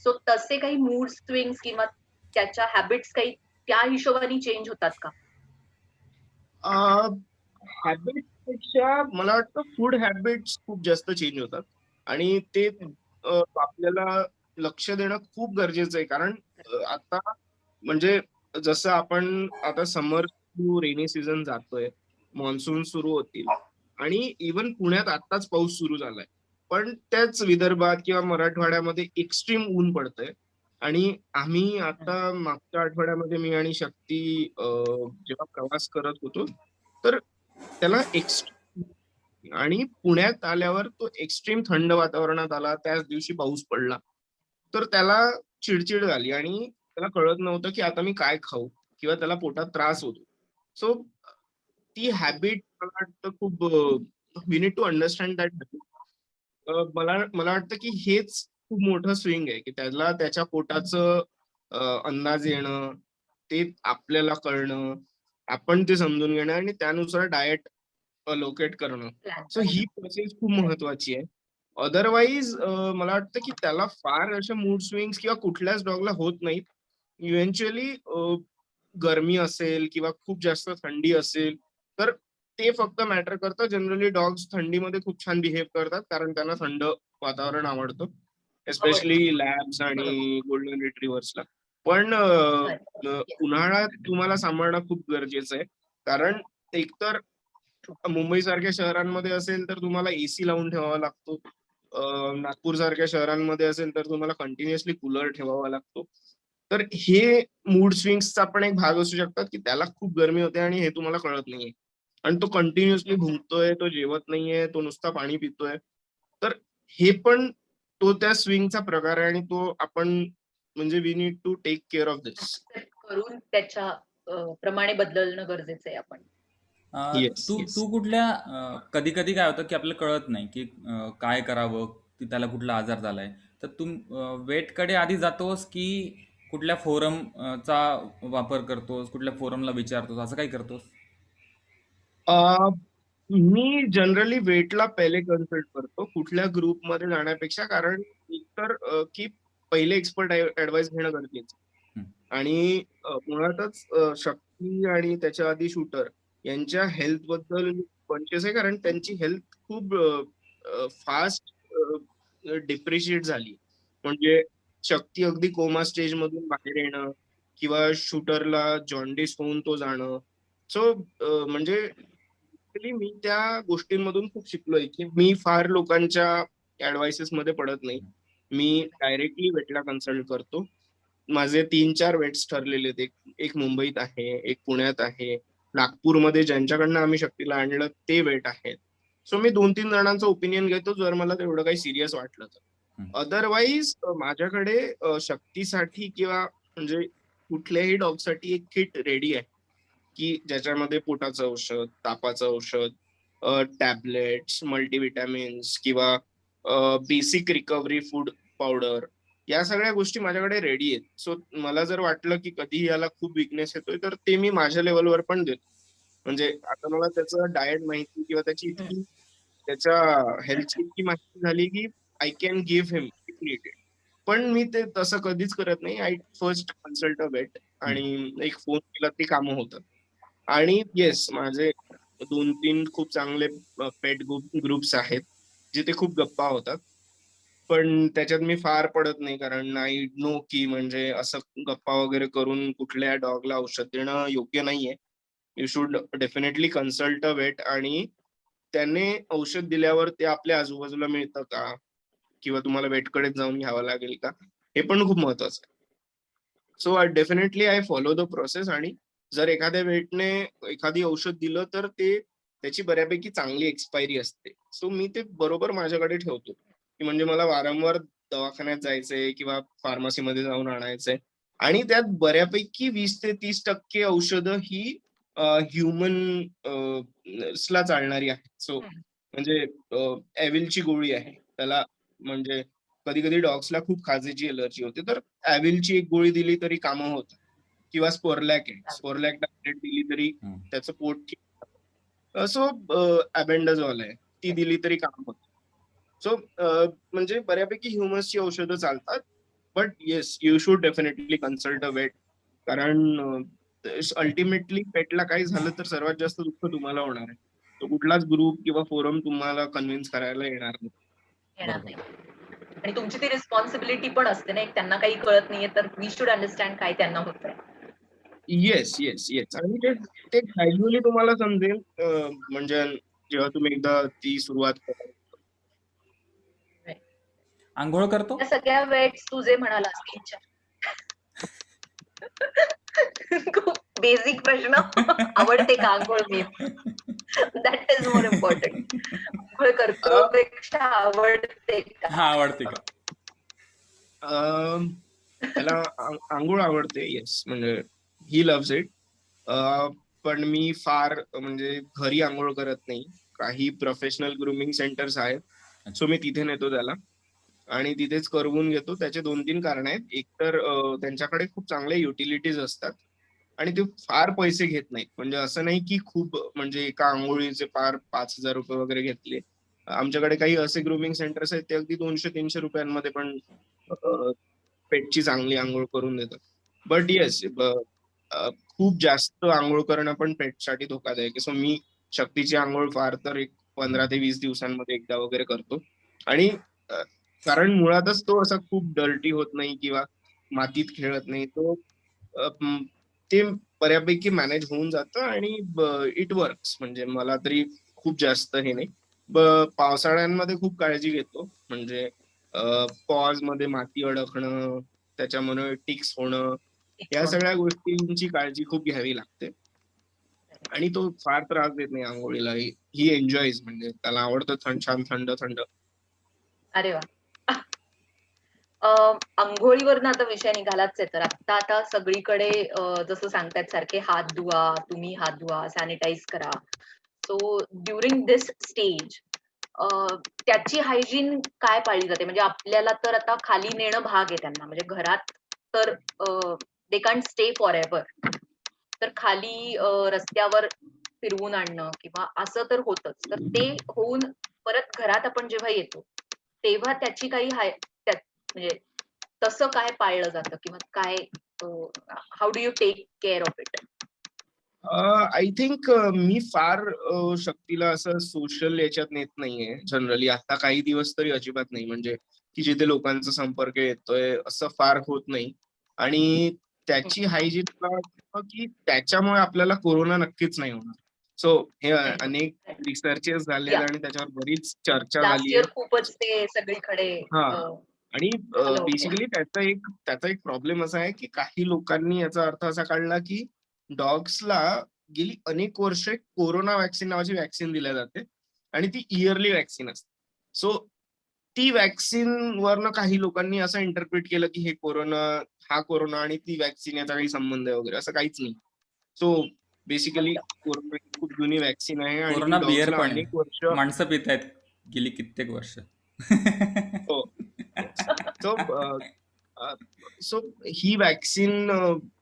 सो तसे काही मूड स्विंग्स किंवा त्याच्या हॅबिट्स काही त्या हिशोबाने चेंज होतात का? हॅबिट पेक्षा मला वाटतं फूड हॅबिट्स खूप जास्त चेंज होतात. आणि ते आपल्याला लक्ष देणं खूप गरजेचं आहे. कारण आता म्हणजे जसं आपण आता समर टू रेनी सीझन जातोय, मान्सून सुरू होतील आणि इव्हन पुण्यात आत्ताच पाऊस सुरू झालाय. पण त्याच विदर्भात किंवा मराठवाड्यामध्ये एक्स्ट्रीम ऊन पडतंय. आणि आम्ही आता मागच्या आठवड्यामध्ये मी आणि शक्ती जेव्हा प्रवास करत होतो, तर त्याला एक्स्ट्रीम आणि पुण्यात आल्यावर तो एक्स्ट्रीम थंड वातावरणात आला, त्याच दिवशी पाऊस पडला. तर त्याला चिडचिड झाली आणि त्याला कळत नव्हतं की आता मी काय खाऊ, किंवा त्याला पोटात त्रास होतो. सो ती हॅबिट मला वाटतं खूप we need to understand that. मला मला वाटतं की हेच खूप मोठं स्विंग आहे की त्याला त्याच्या पोटाचं अंदाज येणं, ते आपल्याला कळणं, आपण ते समजून घेणं आणि त्यानुसार डाएट लोकेट करणं. प्लॅन सो ही प्रोसेस खूप महत्वाची आहे. अदरवाईज मला वाटतं की त्याला फार अशा मूड स्विंग्स किंवा कुठल्याच डॉगला होत नाहीत. इव्हेंच्युअली गरमी असेल किंवा खूप जास्त थंडी असेल, तर ते फक्त मॅटर करतं. जनरली डॉग्स थंडीमध्ये खूप छान बिहेव करतात कारण त्यांना थंड वातावरण आवडतं, एस्पेशली लॅब्स आणि गोल्डन रिट्रीव्हर्सला. पण उन्हाळ्यात तुम्हाला सांभाळणं खूप गरजेचं आहे. कारण एकतर मुंबई सारख्या शहरांमध्ये असेल तर तुम्हाला एसी लावून ठेवावा लागतो. नागपूर सारख्या शहरांमध्ये असेल तर तुम्हाला कंटिन्युअसली कूलर ठेवावा लागतो. तर हे मूड स्विंग्सचा पण एक भाग असू शकतात की त्याला खूप गरमी होते आणि हे तुम्हाला कळत नाहीये. आणि तो कंटिन्युअसली भुंकतोय, तो जेवत नाहीये, तो नुसता पाणी पितोय. तर हे पण तो त्या स्विंगचा प्रकार आहे आणि तो आपण म्हणजे we need to take care of this. करून त्याच्या प्रमाणे बदलणं गरजेचं आहे आपण. येस, तू येस. तू कुठल्या कधी कधी काय होतं की आपल्याला कळत नाही की काय करावं, की त्याला कुठला आजार झालाय, तर तू वेटकडे आधी जातोस की कुठल्या फोरम चा वापर करतोस, कुठल्या फोरमला विचारतोस, असं काही करतोस? मी जनरली वेटला पहिले कन्सल्ट करतो कुठल्या ग्रुपमध्ये जाण्यापेक्षा. कारण एकतर की पहिले एक्सपर्ट ऍडवाइस घेणं गरजेचं. हं. आणि मुळातच शक्ती आणि त्याच्या आधी शूटर यांच्या हेल्थ बद्दल कॉन्शियस आहे. कारण त्यांची हेल्थ खूप फास्ट डिप्रिशिएट झाली. म्हणजे शक्ती अगदी कोमा स्टेज मधून बाहेर येणं किंवा शूटरला जॉन्डिस होऊन तो जाणं. सो म्हणजे ऍक्च्युली मी त्या गोष्टींमधून खूप शिकलोय की मी फार लोकांच्या ऍडवाइसेस मध्ये पडत नाही. मी डायरेक्टली वेटला कन्सल्ट करतो. माझे 3-4 वेट्स ठरलेले आहेत. एक मुंबईत आहे, एक पुण्यात आहे, नागपूरमध्ये ज्यांच्याकडनं आम्ही शक्तीला आणलं ते वेट आहेत. सो मी 2-3 जणांचं ओपिनियन घेतो जर मला तेवढं काही सिरियस वाटलं तर. हं. अदरवाईज माझ्याकडे शक्तीसाठी किंवा म्हणजे कुठल्याही डॉगसाठी एक किट रेडी आहे की ज्याच्यामध्ये पोटाचं औषध, तापाचं औषध, टॅबलेट्स, मल्टीव्हिटॅमिन्स किंवा बेसिक रिकव्हरी फूड पावडर, या सगळ्या गोष्टी माझ्याकडे रेडी आहेत. सो मला जर वाटलं की कधी याला खूप विकनेस येतोय तर ते मी माझ्या लेवलवर पण देतो. म्हणजे आता मला त्याचं डाएट माहिती किंवा त्याच्या हेल्थची इतकी माहिती झाली की I can give him if needed. पण मी ते तसं कधीच करत नाही. I first consult a vet आणि एक फोन केला ते कामं होतात. आणि येस, माझे 2-3 खूप चांगले पेट ग्रुप्स आहेत, जिथे खूप गप्पा होतात. पण त्याच्यात मी फार पडत नाही, कारण आय नो की म्हणजे असं गप्पा वगैरे करून कुठल्या डॉगला औषध देणं योग्य नाहीये. You should definitely consult a vet, आणि त्याने औषध दिल्यावर ते आपल्या आजूबाजूला मिळतं का? किंवा तुम्हाला वेटकडेच जाऊन घ्यावं लागेल का? हे पण खूप महत्वाचं आहे. So I follow the process, आणि जर एखाद्या वेटने एखादी औषध दिलं तर त्याची बऱ्यापैकी चांगली एक्सपायरी असते. सो मी ते बरोबर माझ्याकडे ठेवतो, की म्हणजे मला वारंवार दवाखान्यात जायचंय किंवा फार्मसीमध्ये जाऊन आणायचंय. आणि त्यात बऱ्यापैकी 20 ते 30% औषधं ही ह्युमन ला चालणारी आहेत. सो म्हणजे ॲव्हिलची गोळी आहे. त्याला म्हणजे कधी-कधी डॉग्सला खूप खाजेची एलर्जी होते, तर ॲव्हिलची एक गोळी दिली तरी कामं होतात. किंवा स्पोरलॅक आहे. स्पोरलॅक टॅबलेट दिली तरी हं. त्याचं पोट ठीक होतं. सो अल्बेंडाझोल आहे. ती दिली तरी काम होतं. सो म्हणजे बऱ्यापैकी ह्युमन्सची औषधं चालतात. But yes, you should definitely consult a vet. कारण अल्टिमेटली पेटला काही झालं तर सर्वात जास्त दुःख तुम्हाला होणार आहे. तो कुठलाच ग्रुप किंवा फोरम तुम्हाला कन्व्हिन्स करायला येणार नाही. येणार बरोबर. नाही. आणि तुमची ती रिस्पॉन्सिबिलिटी पण असते ना, एक त्यांना काही कळत नाहीये तर वी शुड अंडरस्टँड काय त्यांना होतंय. Yes, yes, yes. आणि ते ते ग्रॅज्युअली तुम्हाला समजेल, म्हणजे जेव्हा तुम्ही एकदा ती सुरुवात कराल. अंघोळ करतो? त्या सगळ्या वेट्स तू जे म्हणालास की खूप बेसिक प्रश्न. आवडते का अंघोळ मी? That is more important. अंघोळ करतो पेक्षा आवडते का? हा, आवडते का? त्याला अंघोळ आवडते, येस. म्हणजे ही लव्हज इट. पण मी फार म्हणजे घरी अंघोळ करत नाही. काही प्रोफेशनल ग्रूमिंग सेंटर्स आहेत, सो मी तिथे नेतो त्याला आणि तिथेच करवून घेतो. त्याचे 2-3 कारण आहेत. एक तर त्यांच्याकडे खूप चांगले युटिलिटीज असतात आणि ते फार पैसे घेत नाहीत. म्हणजे असं नाही की खूप म्हणजे एका अंघोळीचे फार ₹5,000 वगैरे घेतले. आमच्याकडे काही असे ग्रूमिंग सेंटर्स आहेत, ते अगदी ₹200-300 पण पेटची चांगली अंघोळ करून देतात. बट येस, खूप जास्त अंघोळ करणं पण पेटसाठी धोकादायक आहे. सो मी शक्तीची अंघोळ फार तर एक 15 ते 20 दिवसांमध्ये एकदा वगैरे करतो. आणि अ, कारण मुळातच तो असा खूप डर्टी होत नाही किंवा मातीत खेळत नाही. ते बऱ्यापैकी मॅनेज होऊन जातं आणि इट वर्क्स. म्हणजे मला तरी खूप जास्त हे नाही. पावसाळ्यांमध्ये खूप काळजी घेतो. म्हणजे पॉज मध्ये माती अडकणं, त्याच्यामुळे टिक्स होणं, या सगळ्या गोष्टींची काळजी खूप घ्यावी लागते. आणि तो फार त्रास देत नाही अंघोळीला. ही एन्जॉयज, म्हणजे त्याला आवडतं छान थंड थंड. अरे वा. अंघोळीवरनं आता विषय निघालाच आहे, तर आता सगळीकडे जसं सांगतायत सारखे हात धुवा, तुम्ही हात धुवा, सॅनिटाईज करा. सो ड्युरिंग दिस स्टेज त्याची हायजीन काय पाळली जाते? म्हणजे आपल्याला तर आता खाली नेणं भाग आहे त्यांना, म्हणजे घरात तर they can't stay for ever. तर खाली रस्त्यावर फिरवून आणणं किंवा असं तर होतच. तर ते होऊन परत घरात आपण जेव्हा येतो, तेव्हा त्याची काही म्हणजे तसं काय पाळलं जातं किंवा काय how do you take care of it? I think मी फार शक्तीला असं सोशल याच्यात नेत नाहीये जनरली. आता काही दिवस तरी अजिबात नाही. म्हणजे की जिथे लोकांचा संपर्क येतोय असं फार होत नाही. आणि त्याची हायजीन मला वाटतं की त्याच्यामुळे आपल्याला कोरोना नक्कीच नाही होणार. सो हे अनेक रिसर्चेस झालेत या आणि त्याच्यावर बरीच चर्चा लास्ट झाली आहे. इयर खूपच ते सगळीकडे हा. अ, आणि झालं होतं. बेसिकली त्याचा एक प्रॉब्लेम असा आहे की काही लोकांनी याचा अर्थ असा काढला की डॉग्सला गेली अनेक वर्षे कोरोना व्हॅक्सिन नावाची व्हॅक्सिन दिल्या जाते आणि ती इयरली व्हॅक्सिन असते. सो ती व्हॅक्सिन वरनं काही लोकांनी असं इंटरप्रिट केलं की हा कोरोना आणि ती व्हॅक्सिन याचा काही संबंध आहे वगैरे, असं काहीच नाही. सो बेसिकली कोरोनाची खूप जुनी व्हॅक्सिन आहे आणि ती कोरोना बियर डॉग्सला पण अनेक आहे. वर्ष माणसं पित आहेत गेली कित्येक वर्ष. हो. सो सो ही व्हॅक्सिन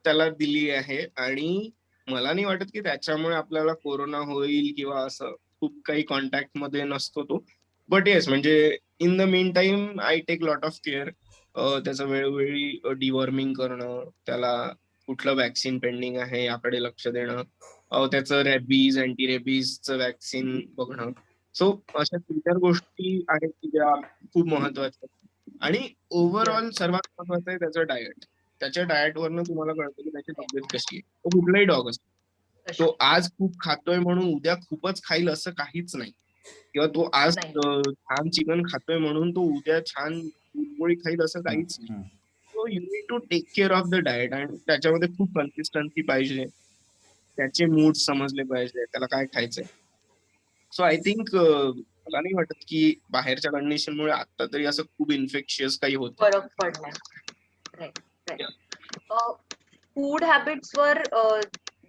त्याला दिली आहे आणि मला नाही वाटत की त्याच्यामुळे आपल्याला कोरोना होईल किंवा असं खूप काही कॉन्टॅक्ट मध्ये नसतो तो. बट येस म्हणजे in the mean time I take lot of care. त्याचं वेळोवेळी डिवॉर्मिंग करणं, त्याला कुठलं व्हॅक्सिन पेंडिंग आहे याकडे लक्ष देणं, त्याचं रॅबीज, अँटी रेबीजचं व्हॅक्सिन बघणं. सो अशा 3-4 गोष्टी आहेत की ज्या खूप महत्वाच्या आहेत. आणि ओव्हरऑल सर्वात महत्वाचं आहे त्याचं डाएट. त्याच्या डाएटवरनं तुम्हाला कळतं की त्याची तब्येत कशी आहे. तो कुठलाही डॉग असतो. तशी तो आज खूप खातोय म्हणून उद्या खूपच खाईल असं काहीच नाही. किंवा तो आज नाही. छान चिकन खातोय म्हणून तो उद्या छान पोळी खाईल असं हम्म, काहीच नाही. Hmm. So you need to take care of the diet आणि त्याच्यामध्ये खूप कन्सिस्टन्सी पाहिजे. त्याचे मूड समजले पाहिजे, त्याला काय खायचंय. सो आय थिंक मला नाही वाटत की बाहेरच्या कंडिशनमुळे आता तरी असं खूप इन्फेक्शियस काही होत फरक पडलाय. Right right. फूड हॅबिट्सवर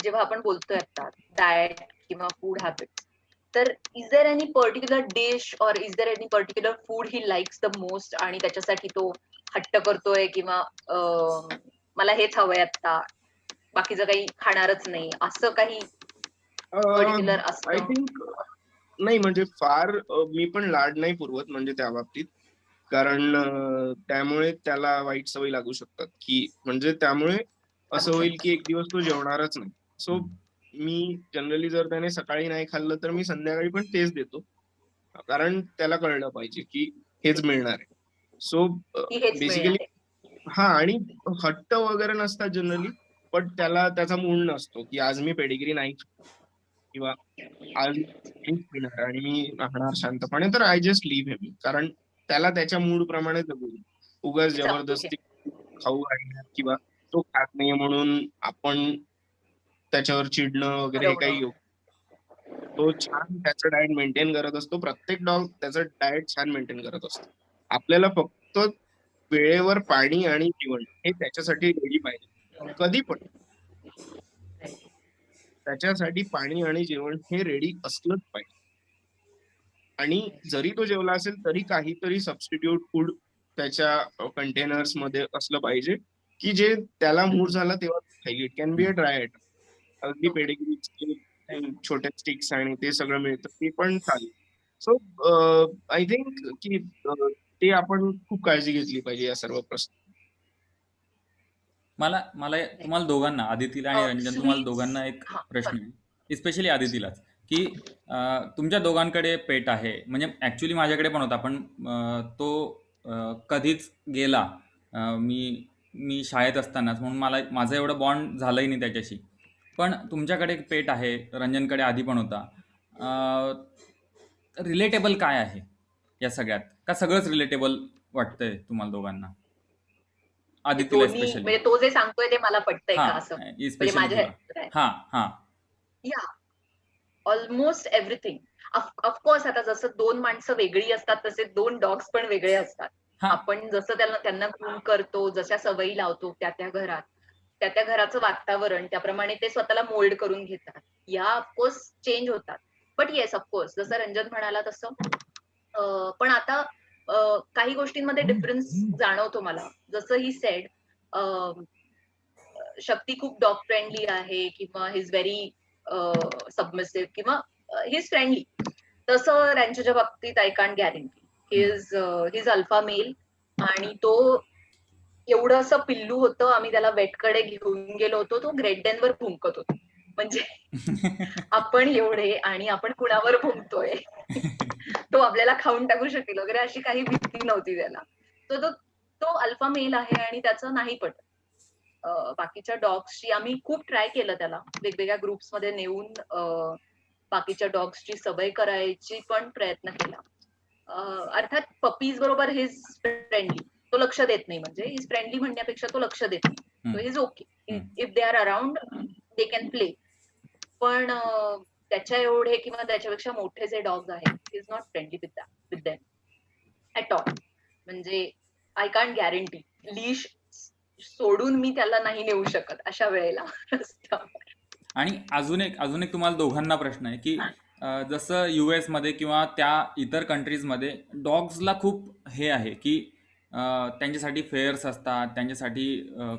जेव्हा आपण बोलतोय आता डाएट किंवा फूड हॅबिट्स, तर is there any particular dish or is there any particular food he likes the most आणि त्याच्यासाठी तो हट्ट करतोय किंवा मला हेच हवंय आता, बाकीचं काही खाणारच नाही, असं काही पर्टिक्युलर आय असतं? थिंक नाही म्हणजे फार मी पण लाड नाही पुरवत म्हणजे त्या बाबतीत. कारण त्यामुळे त्याला वाईट सवयी लागू शकतात की म्हणजे त्यामुळे असं लागू होईल शकतं. की एक दिवस तो जेवणारच नाही. सो मी जनरली जर त्याने सकाळी नाही खाल्लं तर मी संध्याकाळी पण तेच देतो. कारण त्याला कळलं पाहिजे की हेच मिळणार आहे. सो की हेच बेसिकली मिळणार आहे. हा आणि हट्ट वगैरे नसतात जनरली. पण त्याला त्याचा मूड नसतो की आज मी पेडिग्री नाही किंवा आज हेच पिणार आणि मी राहणार शांतपणे, तर आय जस्ट लिव्ह हिम. कारण त्याला त्याच्या मूड प्रमाणे जगू दे. उगाच जमतो घे. जबरदस्ती खाऊ घालणं किंवा तो खात नाहीये म्हणून आपण त्याच्यावर चिडणं वगैरे हे काही ठरवणं. योग. तो छान त्याचं डाएट मेंटेन करत असतो. प्रत्येक डॉग त्याचं डाएट छान मेंटेन करत असतो. आपल्याला फक्त वेळेवर पाणी आणि जेवण हे त्याच्यासाठी रेडी पाहिजे. कधी पण त्याच्यासाठी पाणी आणि जेवण हे रेडी असलंच पाहिजे. आणि जरी तो जेवला असेल तरी काहीतरी सबस्टिट्यूट फूड त्याच्या कंटेनर्स मध्ये असलं पाहिजे की जे त्याला मूड झाला तेव्हा खाईल. It can be a dry item. अगदी ओके. पेडिग्रीचे छोट्या स्टिक्स आणि ते सगळं मिळतं ते पण चालेल. सो आय थिंक की ते आपण खूप काळजी घेतली पाहिजे या सर्व प्रश्न. मला मला तुम्हाला दोघांना, आदितीला आणि रंजन, तुम्हाला स्वीट्स. दोघांना एक हा प्रश्न आहे, स्पेशली आदितीलाच, की तुमच्या दोघांकडे पेट आहे. म्हणजे ऍक्च्युली माझ्याकडे पण होता, पण तो कधीच गेला. मी मी शाळेत असतानाच, म्हणून माझं एवढं बॉन्ड झालंही नाही त्याच्याशी. पण तुमच्याकडे एक पेट आहे, रंजनकडे आधी पण होता. रिलेटेबल काय आहे या सगळ्यात? का सगळंच रिलेटेबल वाटतंय तुम्हाला दोघांना? म्हणजे आदितीला दोन्ही, स्पेशली. म्हणजे तो जे सांगतोय ते मला पटतंय हा, का असं? म्हणजे स्पेशली माझ्या तुला. हा, हा. या ऑलमोस्ट एव्हरीथिंग. ऑफकोर्स आता जसं 2 माणसं वेगळी असतात तसे 2 डॉग्स पण वेगळे असतात. हा. आपण जसं त्यांना ग्रूम करतो, जशा सवयी लावतो त्या घरात, त्या घराचं वातावरण, त्याप्रमाणे ते स्वतःला मोल्ड करून घेतात. या ऑफकोर्स चेंज होतात. बट येस ऑफकोर्स जसं रंजन म्हणाला तसं पण आता काही गोष्टींमध्ये डिफरन्स जाणवतो मला. जसं ही सेड शक्ती खूप डॉग फ्रेंडली आहे किंवा ही इज व्हेरी सबमिसिव्ह किंवा ही इज फ्रेंडली. तसं रॅन्चोच्या बाबतीत I can't guarantee. He is alpha male आणि तो एवढं असं पिल्लू होतं, आम्ही त्याला वेटकडे घेऊन गेलो होतो, तो ग्रेट डेनवर भुंकत होता. म्हणजे आपण एवढे आणि आपण कुणावर भुंकतोय. तो आपल्याला खाऊन टाकू शकेल वगैरे अशी काही भीती नव्हती त्याला. तो अल्फा मेल आहे आणि त्याचं नाही पटत. बाकीच्या डॉग्सची आम्ही खूप ट्राय केलं त्याला वेगवेगळ्या ग्रुप्समध्ये नेऊन बाकीच्या डॉग्सची सवय करायची पण प्रयत्न केला. अर्थात पपीज बरोबर हिज फ्रेंडली, तो लक्ष देत नाही. म्हणजे हिज फ्रेंडली म्हणण्यापेक्षा तो लक्ष देत नाही. So his okay if they are around they can play. पण त्याच्या एवढे किंवा त्याच्यापेक्षा मोठे जे डॉग्स आहेत is not friendly with them at all. म्हणजे आय कांट गॅरंटी. लीश सोडून मी त्याला नाही नेऊ शकत अशा वेळेला रस्त्यावर. आणि अजून एक तुम्हाला दोघांना प्रश्न आहे की जसं US मध्ये किंवा त्या इतर कंट्रीजमध्ये डॉग्सला खूप हे आहे की त्यांच्यासाठी फेअर्स असतात, त्यांच्यासाठी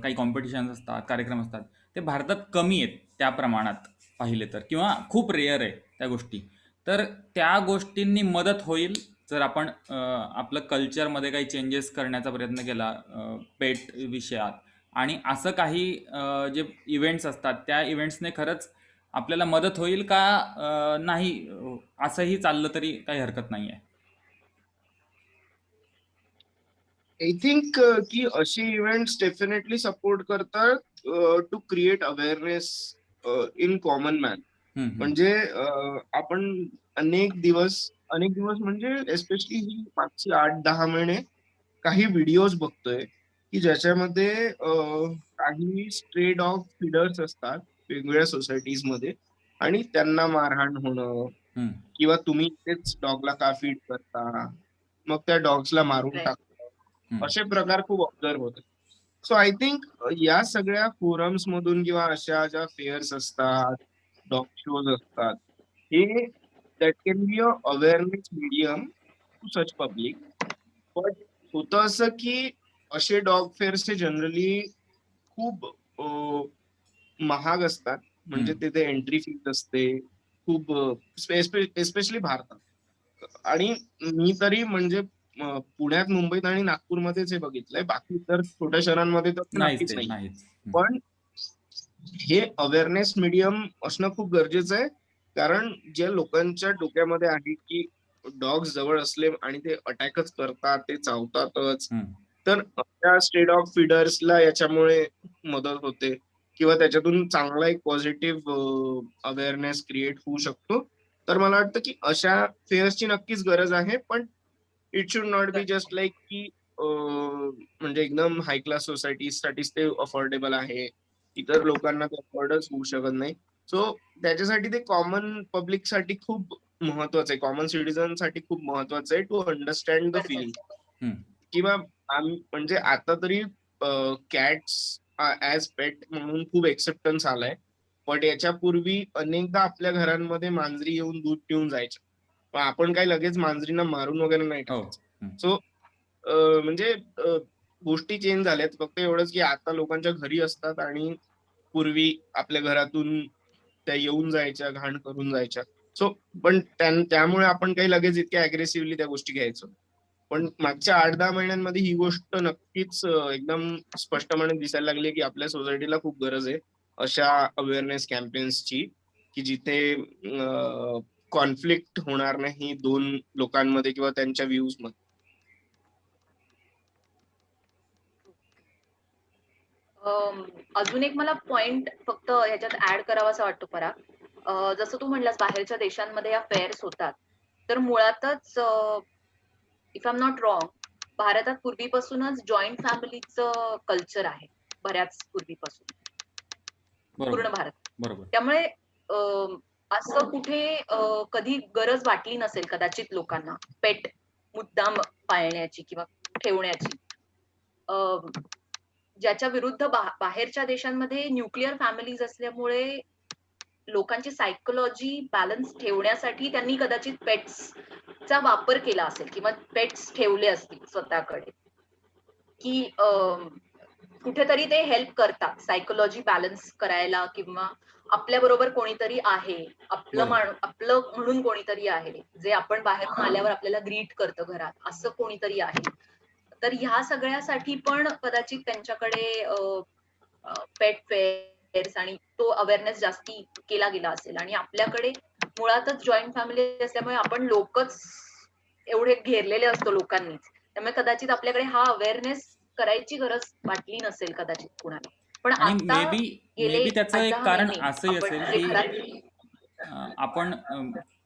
काही कॉम्पिटिशन्स असतात, कार्यक्रम असतात. ते भारतात कमी आहेत त्या प्रमाणात पाहिले तर, किंवा खूप रेअर आहे त्या गोष्टी. तर त्या गोष्टींनी मदत होईल जर आपण आपलं कल्चरमध्ये काही चेंजेस करण्याचा प्रयत्न केला पेट विषयात. आणि असं काही जे इव्हेंट्स असतात त्या इव्हेंट्सने खरंच आपल्याला मदत होईल का नाही, असंही चाललं तरी काही हरकत नाही आहे. आय थिंक की असे इव्हेंट्स डेफिनेटली सपोर्ट करतात to create awareness in common man. म्हणजे आपण अनेक दिवस म्हणजे एस्पेशली ही मागची 8-10 महिने काही व्हिडिओज बघतोय की ज्याच्यामध्ये काही स्ट्रे डॉग फीडर्स असतात वेगवेगळ्या सोसायटीज मध्ये, आणि त्यांना मारहाण होणं, किंवा तुम्ही तेच डॉगला का फीड करता, मग त्या डॉग्सला मारून Right. टाकता, असे प्रकार खूप ऑब्झर्व होतात. सो आय थिंक या सगळ्या फोरम्स मधून किंवा अशा ज्या फेअर्स असतात, डॉग शोज असतात, हे that can be a awareness medium to such public. But होतं असं की असे डॉग फेअर्स हे जनरली खूप महाग असतात. म्हणजे तिथे एंट्री फीस असते खूप, एस्पेशली भारतात. आणि मी तरी म्हणजे पुण्यात, मुंबईत आणि नागपूरमध्येच हे बघितलंय, बाकी तर छोट्या शहरांमध्ये तर नक्कीच नाही. नाहीच. पण हे अवेअरनेस मीडियम असणं खूप गरजेचं आहे, कारण ज्या लोकांच्या डोक्यामध्ये आहे की डॉग्स जवळ असले आणि ते अटॅकच करतात, ते चावतातच, तर त्या स्ट्रे डॉग फीडर्सला याच्यामुळे मदत होते, किंवा त्याच्यातून चांगला एक पॉझिटिव्ह अवेअरनेस क्रिएट होऊ शकतो. तर मला वाटतं की अशा फेअर्सची नक्कीच गरज आहे, पण it should not be just like की म्हणजे एकदम हाय क्लास सोसायटीसाठीच ते अफोर्डेबल आहे, इतर लोकांना ते अफोर्डच होऊ शकत नाही. सो त्याच्यासाठी ते कॉमन पब्लिक साठी खूप महत्वाचं आहे, कॉमन सिटीजन साठी खूप महत्वाचं आहे टू अंडरस्टँड द फिलिंग. गरजेचं. किंवा म्हणजे आता तरी कॅट्स ऍज पेट म्हणून खूप एक्सेप्टन्स आलाय, पण याच्यापूर्वी अनेकदा आपल्या घरांमध्ये मांजरी येऊन दूध पिऊन जायच्या, पण आपण काही लगेच मांजरींना मारून वगैरे नाही हो. टाकायचं. सो म्हणजे गोष्टी चेंज झाल्यात, फक्त एवढंच की आता लोकांच्या घरी असतात आणि पूर्वी आपल्या घरातून त्या येऊन जायच्या, घाण करून जायच्या. सो पण त्यामुळे आपण काही लगेच इतक्या अग्रेसिव्हली त्या गोष्टी घ्यायचो. पण मागच्या 8-10 महिन्यांमध्ये ही गोष्ट नक्कीच एकदम स्पष्टपणे दिसायला लागली की आपल्या सोसायटीला खूप गरज आहे अशा अवेअरनेस कॅम्पेन्सची, की जिथे कॉन्फ्लिक्ट होणार नाही दोन लोकांमध्ये किंवा त्यांच्या व्ह्यूज मध्ये. अजून एक मला पॉइंट फक्त ह्याच्यात ऍड करावासा वाटतो पराग. जसं तू म्हणलास बाहेरच्या देशांमध्ये या फेअर्स होतात, तर मुळातच if I am not wrong, भारतात पूर्वीपासूनच जॉईंट फॅमिलीचं कल्चर आहे, बऱ्याच पूर्वीपासून, पूर्ण बरोबर भारत. बरोबर. त्यामुळे असं कुठे कधी गरज वाटली नसेल कदाचित लोकांना पेट मुद्दाम पाळण्याची किंवा ठेवण्याची. ज्याच्या विरुद्ध बाहेरच्या देशांमध्ये न्यूक्लिअर फॅमिलीज असल्यामुळे लोकांची सायकोलॉजी बॅलन्स ठेवण्यासाठी त्यांनी कदाचित पेट्सचा वापर केला असेल किंवा पेट्स ठेवले असतील स्वतःकडे, की कुठेतरी ते हेल्प करतात सायकोलॉजी बॅलन्स करायला, किंवा आपल्या बरोबर कोणीतरी आहे, आपलं म्हणून कोणीतरी आहे, जे आपण बाहेरून आल्यावर आपल्याला ग्रीट करतं घरात, असं कोणीतरी आहे. तर ह्या सगळ्यासाठी पण कदाचित त्यांच्याकडे पेट फेअर्स आणि तो अवेअरनेस जास्ती केला गेला असेल. आणि आपल्याकडे मुळातच जॉईंट फॅमिली असल्यामुळे आपण लोकच एवढे घेरलेले असतो लोकांनीच, त्यामुळे कदाचित आपल्याकडे हा अवेअरनेस करायची गरज वाटली नसेल कदाचित कुणाला. पण आणि आता मे गेले बी त्याचं एक 8-10 कारण महिने असंही आपण असेल जे की घरात आपण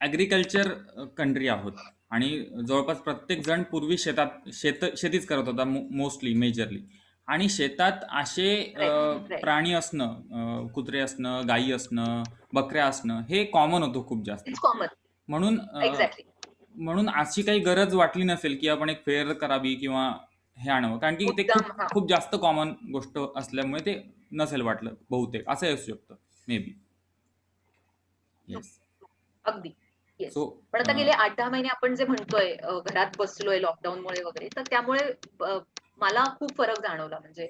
ऍग्रिकल्चर कंट्री आहोत, आणि जवळपास प्रत्येक जण पूर्वी शेतीच करत होता, मोस्टली मेजरली. आणि शेतात असे Right. प्राणी असणं, कुत्रे असणं, गायी असणं, बकऱ्या असणं, हे कॉमन होतं खूप जास्त. It's common. म्हणून एक्झॅक्टली. म्हणून अशी काही गरज वाटली नसेल की आपण एक फेअर करावी किंवा हे आणावं, कारण की ते खूप मुद्दाम. खूप जास्त कॉमन गोष्ट असल्यामुळे ते नसेल वाटलं बहुतेक, असं असू शकतं मे बी. येस. अगदी येस. सो पण आता गेले 8-10 महिने आपण जे म्हणतोय घरात बसलोय लॉकडाऊनमुळे वगैरे, तर त्यामुळे मला खूप फरक जाणवला. म्हणजे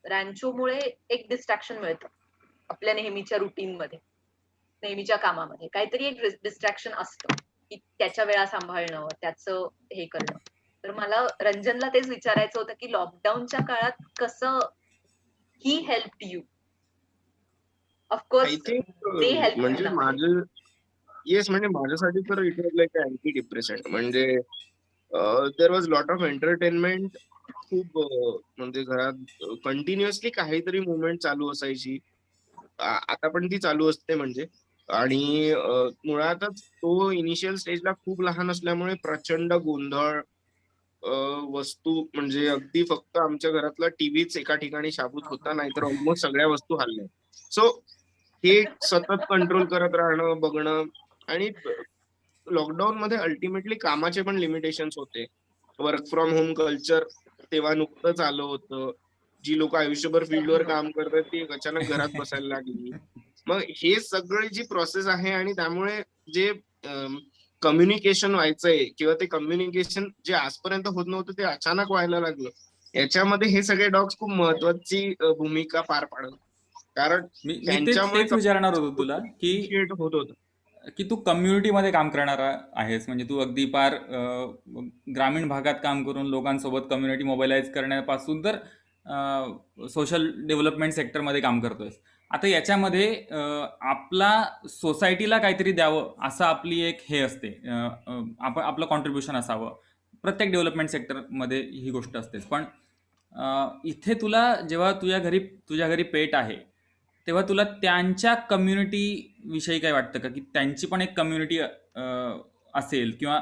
रॅन्चोमुळे एक डिस्ट्रॅक्शन मिळतं आपल्या नेहमीच्या रुटीनमध्ये, नेहमीच्या कामामध्ये. काहीतरी एक डिस्ट्रॅक्शन असतं, की त्याच्या वेळा सांभाळणं, त्याचं हे करणं. तर मला रंजनला तेच विचारायचं होतं, की लॉकडाऊनच्या काळात कसं he helped you? I of course think they help you म्हणजे इन अ वे. माझं येस, म्हणजे माझ्यासाठी तर it was like anti depressant. म्हणजे there was lot of entertainment. खूप म्हणजे घरात कंटिन्युअसली काहीतरी मुवमेंट चालू असायची. आता पण ती चालू असते म्हणजे. आणि मुळातच तो इनिशियल स्टेजला खूप लहान असल्यामुळे प्रचंड गोंधळ, वस्तू म्हणजे अगदी फक्त आमच्या घरातला टीव्हीच एका ठिकाणी शाबूत होता, नाहीतर ऑलमोस्ट सगळ्या वस्तू हल्ल्या. सो हे सतत कंट्रोल करत राहणं, बघणं. आणि लॉकडाऊन मध्ये अल्टिमेटली कामाचे पण लिमिटेशन्स होते. वर्क फ्रॉम होम कल्चर तेव्हा नुकतंच आलं होतं. जी लोक आयुष्यभर फील्डवर काम करतात ती अचानक घरात बसायला लागली. मग हे सगळी जी प्रोसेस आहे, आणि त्यामुळे जे कम्युनिकेशन व्हायचंय किंवा ते कम्युनिकेशन जे आजपर्यंत होत नव्हतं ते अचानक व्हायला लागलं. याच्यामध्ये हे सगळे डॉग्स खूप महत्वाची भूमिका पार पाडत. कारण मी मी तेच त्यांच्यामुळे तेच विचारणार होतो तुला, की इनिशिएट होत होतं. की तू कम्युनिटीमध्ये काम करणारा आहेस. म्हणजे तू अगदी पार ग्रामीण भागात काम करून लोकांसोबत कम्युनिटी मोबाईलाइज करण्यापासून तर सोशल डेव्हलपमेंट सेक्टरमध्ये काम करतोयस. आता याच्यामध्ये आपला सोसायटीला काहीतरी द्यावं असं आपली एक हे असते, आपण आपलं कॉन्ट्रीब्युशन असावं. प्रत्येक डेव्हलपमेंट सेक्टरमध्ये ही गोष्ट असतेच. पण इथे तुला जेव्हा तुझ्या घरी पेट आहे, तेव्हा तुला त्यांच्या कम्युनिटी विषयी काय वाटतं का, की त्यांची पण एक कम्युनिटी असेल किंवा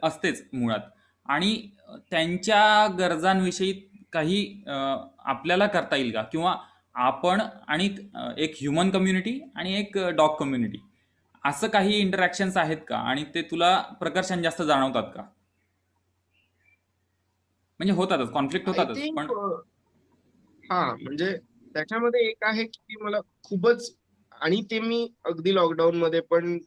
असतेच मुळात, आणि त्यांच्या गरजांविषयी काही आपल्याला करता येईल का, किंवा आपण आणि एक ह्युमन कम्युनिटी आणि एक डॉग कम्युनिटी असं काही इंटरॅक्शन्स आहेत का, आणि ते तुला प्रकर्षाने जास्त जाणवतात का? म्हणजे होतातच, कॉन्फ्लिक्ट आय होतातच, पण थिंक हा, म्हणजे त्याच्यामध्ये एक आहे की मला खूपच, आणि ते मी अगदी लॉकडाऊन मध्ये पण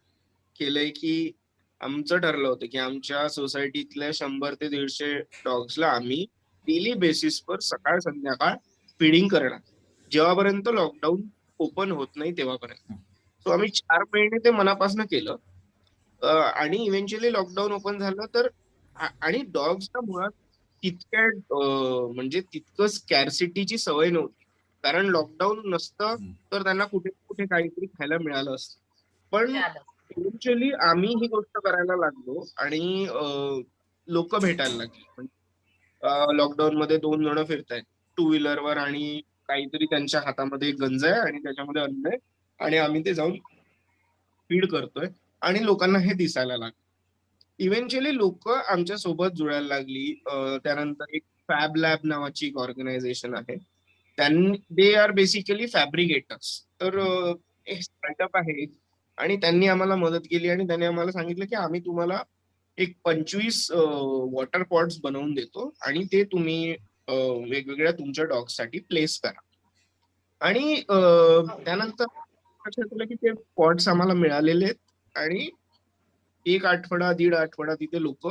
केलंय, की आमचं ठरलं होतं की आमच्या सोसायटीतल्या 100 ते 150 डॉग्सला आम्ही डेली बेसिसवर सकाळ संध्याकाळ फीडिंग करणार, जेव्हापर्यंत लॉकडाऊन ओपन होत नाही तेव्हापर्यंत. सो आम्ही 4 महिने ते मनापासून केलं. आणि इव्हेंच्युअली लॉकडाऊन ओपन झालं तर आणि डॉग्सला मुळात तितक्या म्हणजे तितकं स्कॅर्सिटीची सवय नव्हती. कारण लॉकडाऊन नसतं तर त्यांना कुठे कुठे काहीतरी खायला मिळालं असतं. पण मिळालं. इव्हेंच्युअली आम्ही ही गोष्ट करायला लागलो आणि लोक भेटायला लागली. लॉकडाऊन मध्ये 2 जण फिरतायत टू व्हीलरवर, आणि काहीतरी त्यांच्या हातामध्ये एक गंज आहे आणि त्याच्यामध्ये अन्न आहे, आणि आम्ही ते जाऊन फीड करतोय, आणि लोकांना हे दिसायला लागलं. इव्हेंच्युअली लोक आमच्या सोबत जुळायला लागली. त्यानंतर एक फॅब लॅब नावाची एक ऑर्गनायझेशन आहे. त्यांनी दे आर बेसिकली फॅब्रिकेटर्स. तर एक स्टार्टअप आहे, आणि त्यांनी आम्हाला मदत केली आणि त्यांनी आम्हाला सांगितलं की आम्ही तुम्हाला एक 25 वॉटर पॉट्स बनवून देतो, आणि ते तुम्ही वेगवेगळ्या तुमच्या डॉग्स साठी प्लेस करा. आणि त्यानंतर लक्षात आलं की ते पॉट्स आम्हाला मिळालेले आहेत, आणि 1 आठवडा 1.5 आठवडा तिथे लोक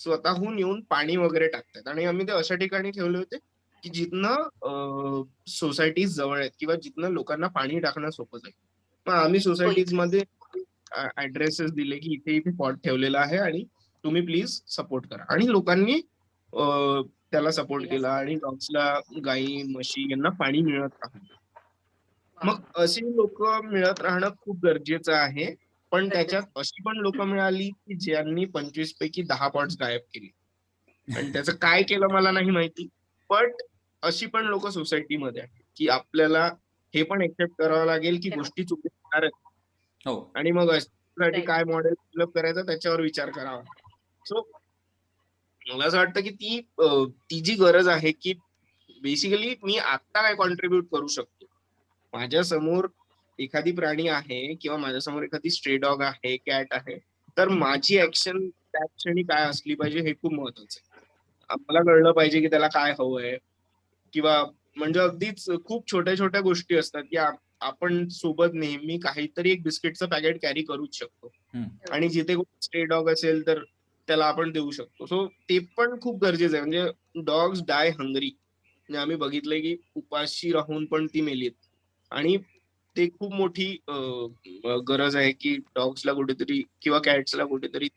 स्वतःहून येऊन पाणी वगैरे टाकतात. आणि आम्ही ते अशा ठिकाणी ठेवले होते की जिथनं सोसायटीज जवळ आहेत किंवा जिथनं लोकांना पाणी टाकणं सोपं जाईल. मग आम्ही सोसायटीज मध्ये ऍड्रेसेस दिले की इथे इथे पॉट ठेवलेला आहे आणि तुम्ही प्लीज सपोर्ट करा. आणि लोकांनी त्याला सपोर्ट केला, आणि डॉग्सला, गाई म्हशी यांना पाणी मिळत राहतं. मग अशी लोक मिळत राहणं खूप गरजेचं आहे. पण त्याच्यात अशी पण लोक मिळाली की ज्यांनी 25 पैकी 10 पॉट्स गायब केली, आणि त्याचं काय केलं मला नाही माहिती. बट अशी पण लोक सोसायटीमध्ये आहेत की आपल्याला हे पण एक्सेप्ट करावं लागेल की गोष्टी चुकीच्या होणार आहेत, हो. आणि मग अशासाठी Right. काय मॉडेल डेव्हलप करायचं त्याच्यावर विचार करावा. सो मला असं वाटतं की ती जी गरज आहे की बेसिकली मी आता काय कॉन्ट्रीब्युट करू शकतो. माझ्या समोर एखादी प्राणी आहे किंवा माझ्या समोर एखादी स्ट्रे डॉग आहे, कॅट आहे, तर माझी ऍक्शन त्या क्षणी काय असली पाहिजे हे खूप महत्वाचं आहे. मला कळलं पाहिजे की त्याला काय हवंय, किंवा म्हणजे अगदीच खूप छोट्या छोट्या गोष्टी असतात की आपण सोबत नेहमी काहीतरी एक बिस्किटचं पॅकेट कॅरी करूच शकतो. आणि जिथे स्ट्रे डॉग असेल तर त्याला आपण देऊ शकतो. सो ते पण खूप गरजेचं आहे. म्हणजे डॉग्स डाय हंग्री. म्हणजे आम्ही बघितलंय की उपाशी राहून पण ती मेलीत. आणि ते खूप मोठी गरज आहे की डॉग्सला कुठेतरी किंवा कॅट्सला कुठेतरी.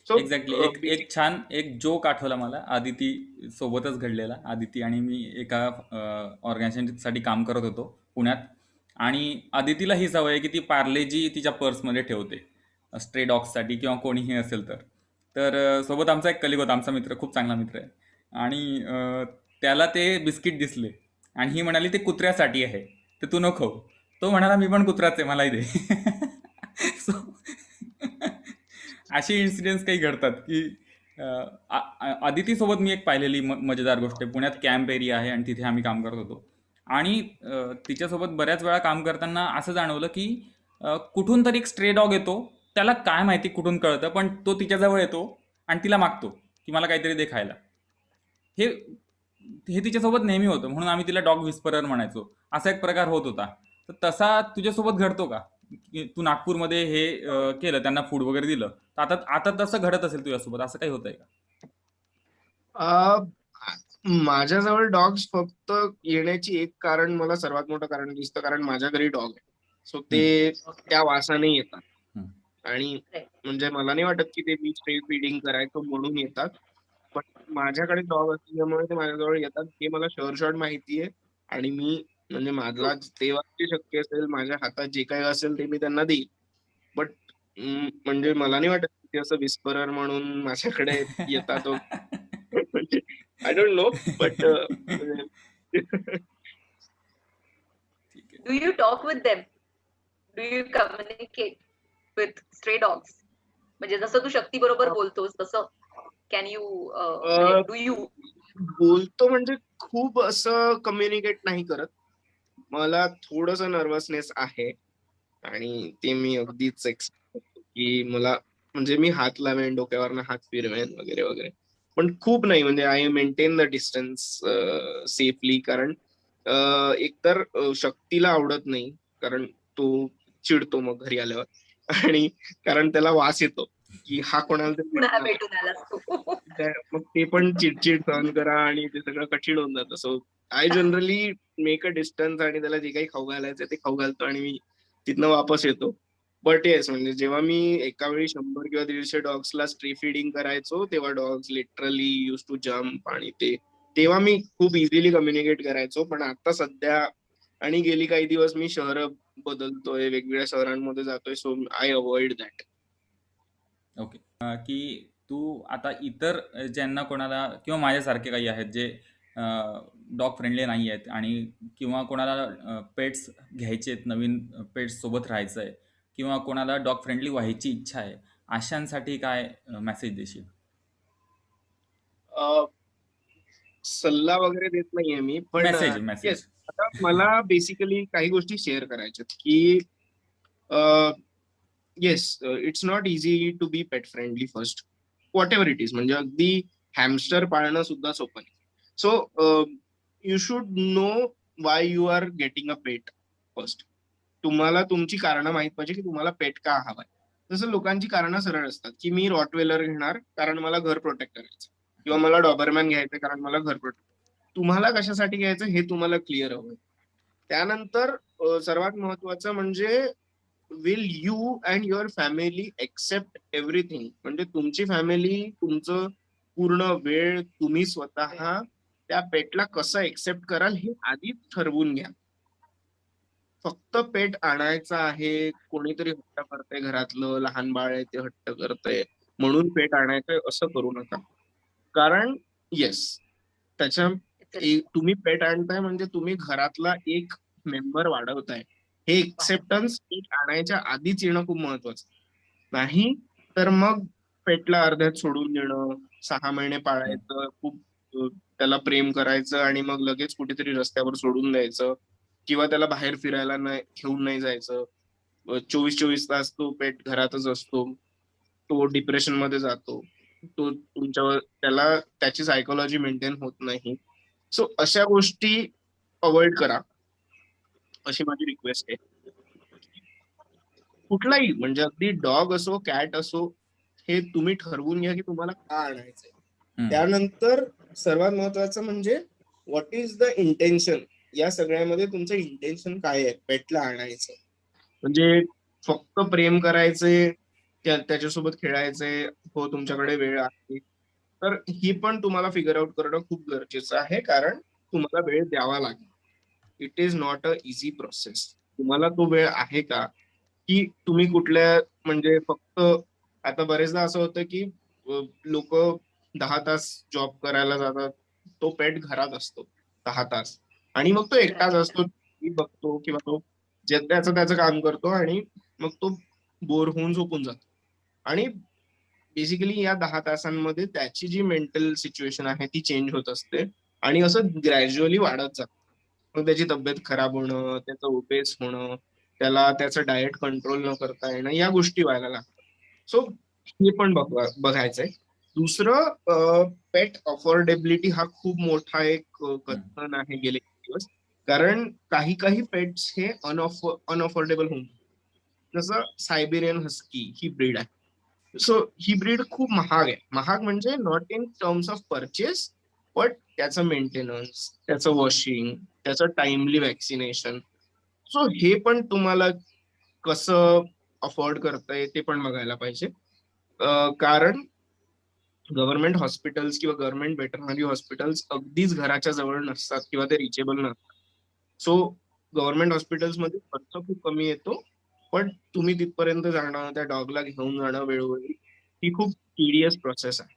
So exactly. एक छान एक जोक आठवला मला, आदिती सोबतच घडलेला. आदिती आणि मी एका ऑर्गनायझेशनसाठी काम करत होतो पुण्यात, आणि आदितीला ही सवय आहे की ती पार्लेजी तिच्या पर्समध्ये ठेवते स्ट्रे डॉग्ससाठी किंवा कोणीही असेल तर. तर सोबत आमचा एक कलिग होता, आमचा मित्र, खूप चांगला मित्र आहे, आणि त्याला ते बिस्किट दिसले आणि ही म्हणाली ते कुत्र्यासाठी आहे, ते तू नको खाऊ. तो म्हणाला मी पण कुत्राच आहे, मलाही दे. सो असे इन्सिडेंट्स काही घडतात की आदितीसोबत मी एक पाहिलेली मजेदार गोष्ट आहे. पुण्यात कॅम्प एरिया आहे आणि तिथे आम्ही काम करत होतो, आणि तिच्यासोबत बऱ्याच वेळा काम करताना असं जाणवलं की कुठून तरी एक स्ट्रे डॉग येतो, त्याला काय माहिती कुठून कळतं, पण तो तिच्याजवळ येतो आणि तिला मागतो की मला काहीतरी दे खायला. हे हे तिच्यासोबत नेहमी होतं, म्हणून आम्ही तिला डॉग विस्परर म्हणायचो. असा एक प्रकार होत होता. तर तसा तुझ्यासोबत घडतो का की तू नागपूरमध्ये हे केलं, त्यांना फूड वगैरे दिलं, तर आता आता तसं घडत असेल तुझ्यासोबत, असं काही होतंय का? माझ्याजवळ डॉग्स फक्त येण्याची एक कारण मला सर्वात मोठं कारण दिसतं, कारण माझ्या घरी डॉग आहे. सो ते त्या वासाने येतात. हम्म. आणि म्हणजे मला नाही वाटत की ते मी स्ट्रे फीडिंग करायचं म्हणून येतात, पण माझ्याकडे डॉग असल्यामुळे ते माझ्याजवळ येतात हे मला शॉर्ट माहिती आहे. आणि मी म्हणजे मला तेव्हा जे शक्य असेल, माझ्या हातात जे काही असेल ते मी त्यांना देईल. बट म्हणजे मला नाही वाटत की ते असं विस्परर म्हणून माझ्याकडे येतात. म्हणजे आय डोंट नो, बट ठीक आहे. Do you talk with them? Do you communicate with stray dogs? म्हणजे जसं तू शक्ती बरोबर बोलतोस तसं कॅन यू डू यू? बोलतो म्हणजे खूप असं कम्युनिकेट नाही करत. मला थोडस नर्वसनेस आहे आणि ते मी अगदीच करतो की मला म्हणजे मी हात लावेन डोक्यावरनं, हात फिरवेन वगैरे वगैरे, पण खूप नाही. म्हणजे I maintain the distance safely. कारण एकतर शक्तीला आवडत नाही, कारण तो चिडतो मग घरी आल्यावर. आणि कारण त्याला वास येतो की हा कोणाला तरी पुन्हा भेटला. भेटून आलास तू. मग ते पण चिडचिड सहन करा आणि ते सगळं कठीण होऊन जातं. So I generally make a distance आणि त्याला जे काही खाऊ घालायचं ते खाऊ घालतो आणि मी तिथनं वापस येतो. बट येस, म्हणजे जेव्हा मी एका वेळी 100 किंवा 150 डॉग्सला स्ट्री फीडिंग करायचो, तेव्हा dogs literally use to jump, आणि तेव्हा मी खूप इझिली कम्युनिकेट करायचो. पण आता सध्या आणि गेली काही दिवस मी शहर बदलतोय, वेगवेगळ्या शहरांमध्ये जातोय, so I avoid that. Okay. की तू आता इतर ज्यांना कोणाला किंवा माझ्यासारखे काही आहेत जे डॉग फ्रेंडली नाही आहेत, आणि किंवा कोणाला पेट्स घ्यायचे आहेत, नवीन पेट्स सोबत राहायचं आहे, किंवा कोणाला डॉग फ्रेंडली व्हायची इच्छा आहे, अशांसाठी काय मेसेज देशील? सल्ला वगैरे देत नाहीये मी, पण मेसेज. येस, आता मला बेसिकली काही गोष्टी शेअर करायच्यात की yes, it's not easy to be pet friendly first, whatever it is. म्हणजे अगदी हॅमस्टर पाळणं सुद्धा सोपं नाही. So you should know why you are getting a pet first. तुम्हाला तुमची कारणं माहित पाहिजे की तुम्हाला पेट का हवाय. जसं लोकांची कारणं सरळ असतात की मी रॉटवेलर घेणार कारण मला घर प्रोटेक्ट करायचं, किंवा मला डॉबरमॅन घ्यायचं कारण मला घर प्रोटेक्ट. तुम्हाला कशासाठी घ्यायचं हे तुम्हाला क्लिअर हवं. त्यानंतर सर्वात महत्वाचं म्हणजे will you and your family accept everything. म्हणजे तुमची फॅमिली तुमचं पूर्ण वेळ तुम्ही स्वतः त्या पेटला कसं एक्सेप्ट कराल हे आधीच ठरवून घ्या. फक्त पेट आणायचं आहे, कोणीतरी हट्ट करतंय घरातलं, लहान बाळ आहे ते हट्ट करतंय म्हणून पेट आणायचंय असं करू नका. कारण येस, त्याच्या तुम्ही पेट आणताय म्हणजे तुम्ही घरातला एक मेंबर वाढवताय. हे एक्सेप्टन्स पेट आणायच्या आधीच येणं खूप महत्वाचं. नाही तर मग पेटला अर्ध्यात सोडून देणं, 6 महिने पाळायचं, खूप त्याला प्रेम करायचं आणि मग लगेच कुठेतरी रस्त्यावर सोडून द्यायचं, किंवा त्याला बाहेर फिरायला नाही घेऊन नाही जायचं. 24-24 तास तो पेट घरातच असतो, तो डिप्रेशन मध्ये जातो, तो तुमच्यावर त्याला त्याची सायकोलॉजी मेंटेन होत नाही. सो अशा गोष्टी अवॉइड करा. अशी माझी रिक्वेस्ट आहे. कुठलाही म्हणजे अगदी डॉग असो कॅट असो, हे तुम्ही ठरवून घ्या की तुम्हाला का आणायचंय. हम्म. त्यानंतर सर्वात महत्वाचं म्हणजे व्हॉट इज द इंटेन्शन. या सगळ्यामध्ये तुमचं इंटेन्शन काय आहे पेटला आणायचं. म्हणजे फक्त प्रेम करायचे, त्याच्यासोबत खेळायचे, हो तुमच्याकडे वेळ आहे, तर ही पण तुम्हाला फिगर आउट करणं खूप गरजेचं आहे, कारण तुम्हाला वेळ द्यावा लागेल. It is not a easy process. तुम्हाला तो वेळ आहे का, की तुम्ही कुठल्या म्हणजे फक्त आता बरेचदा असं होतं की लोक 10 तास जॉब करायला जातात, तो पेट घरात असतो 10 तास, आणि मग तो एकटाच असतो, टीव्ही बघतो किंवा तो त्याचं काम करतो, आणि मग तो बोर होऊन झोपून जातो. आणि बेसिकली या 10 तासांमध्ये त्याची जी मेंटल सिच्युएशन आहे ती चेंज होत असते, आणि असं ग्रॅज्युअली वाढत जातं. मग त्याची तब्येत खराब होणं, त्याचं ओबेस होणं, त्याला त्याचं डाएट कंट्रोल न करता येणं, या गोष्टी व्हायला लागतात. सो हे पण बघायचंय. दुसरं, पेट अफोर्डेबिलिटी हा खूप मोठा एक कथन आहे गेले काही दिवस. कारण काही काही पेट्स हे अनअफोर्डेबल होऊन, जसं सायबेरियन हस्की ही ब्रीड आहे. सो ही ब्रीड खूप महाग आहे. महाग म्हणजे not in terms of purchase, but त्याचं मेंटेनन्स, त्याचं वॉशिंग, त्याचं टाइमली वॅक्सिनेशन. सो हे पण तुम्हाला कसं अफोर्ड करताय ते पण बघायला पाहिजे. कारण गव्हर्नमेंट हॉस्पिटल्स किंवा गव्हर्नमेंट वेटरनरी हॉस्पिटल्स अगदीच घराच्या जवळ नसतात किंवा ते रिचेबल नसतात. सो गव्हर्नमेंट हॉस्पिटल्समध्ये खर्च खूप कमी येतो, पण तुम्ही तिथपर्यंत जाणं, त्या डॉगला घेऊन जाणं वेळोवेळी, ही खूप टिडियस प्रोसेस आहे.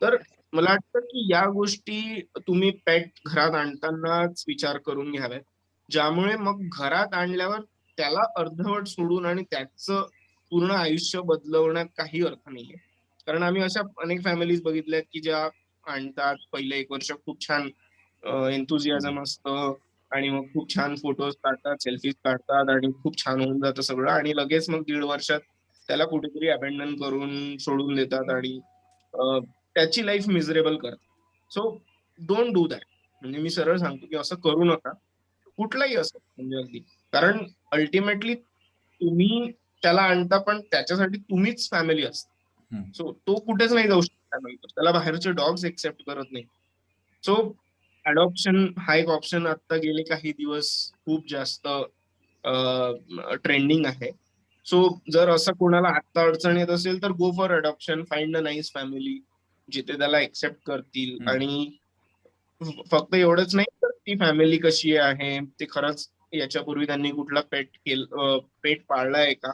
तर मला वाटतं की या गोष्टी तुम्ही पेट घरात आणतानाच विचार करून घ्याव्यात, ज्यामुळे मग घरात आणल्यावर त्याला अर्धवट सोडून आणि त्याचं पूर्ण आयुष्य बदलवण्यात काही अर्थ नाहीये. कारण आम्ही अशा अनेक फॅमिलीज बघितल्यात की ज्या आणतात, पहिले 1 वर्ष खूप छान एन्थुझियाझम असतं, आणि मग खूप छान फोटोज काढतात, सेल्फीज काढतात, आणि खूप छान होऊन जातं सगळं, आणि लगेच मग 1.5 वर्षात त्याला कुठेतरी अबॅन्डन करून सोडून देतात, आणि त्याची लाईफ मिझरेबल करतात. So don't do that. म्हणजे मी सरळ सांगतो की असं करू नका, कुठलाही असो, म्हणजे अगदी. कारण अल्टिमेटली तुम्ही त्याला आणता, पण त्याच्यासाठी तुम्हीच फॅमिली असता. हम्म. सो तो कुठेच नाही जाऊ शकता नंतर, त्याला बाहेरचे डॉग्स एक्सेप्ट करत नाही. सो अडॉप्शन हा एक ऑप्शन आता गेले काही दिवस खूप जास्त ट्रेंडिंग आहे. सो जर असं कोणाला आता अडचण येत असेल तर go for adoption, find a nice family जिथे त्याला एक्सेप्ट करतील. हम्म. आणि फक्त एवढंच नाही, तर ती फॅमिली कशी आहे, ते खरंच याच्यापूर्वी त्यांनी कुठला पेट पाळलाय का.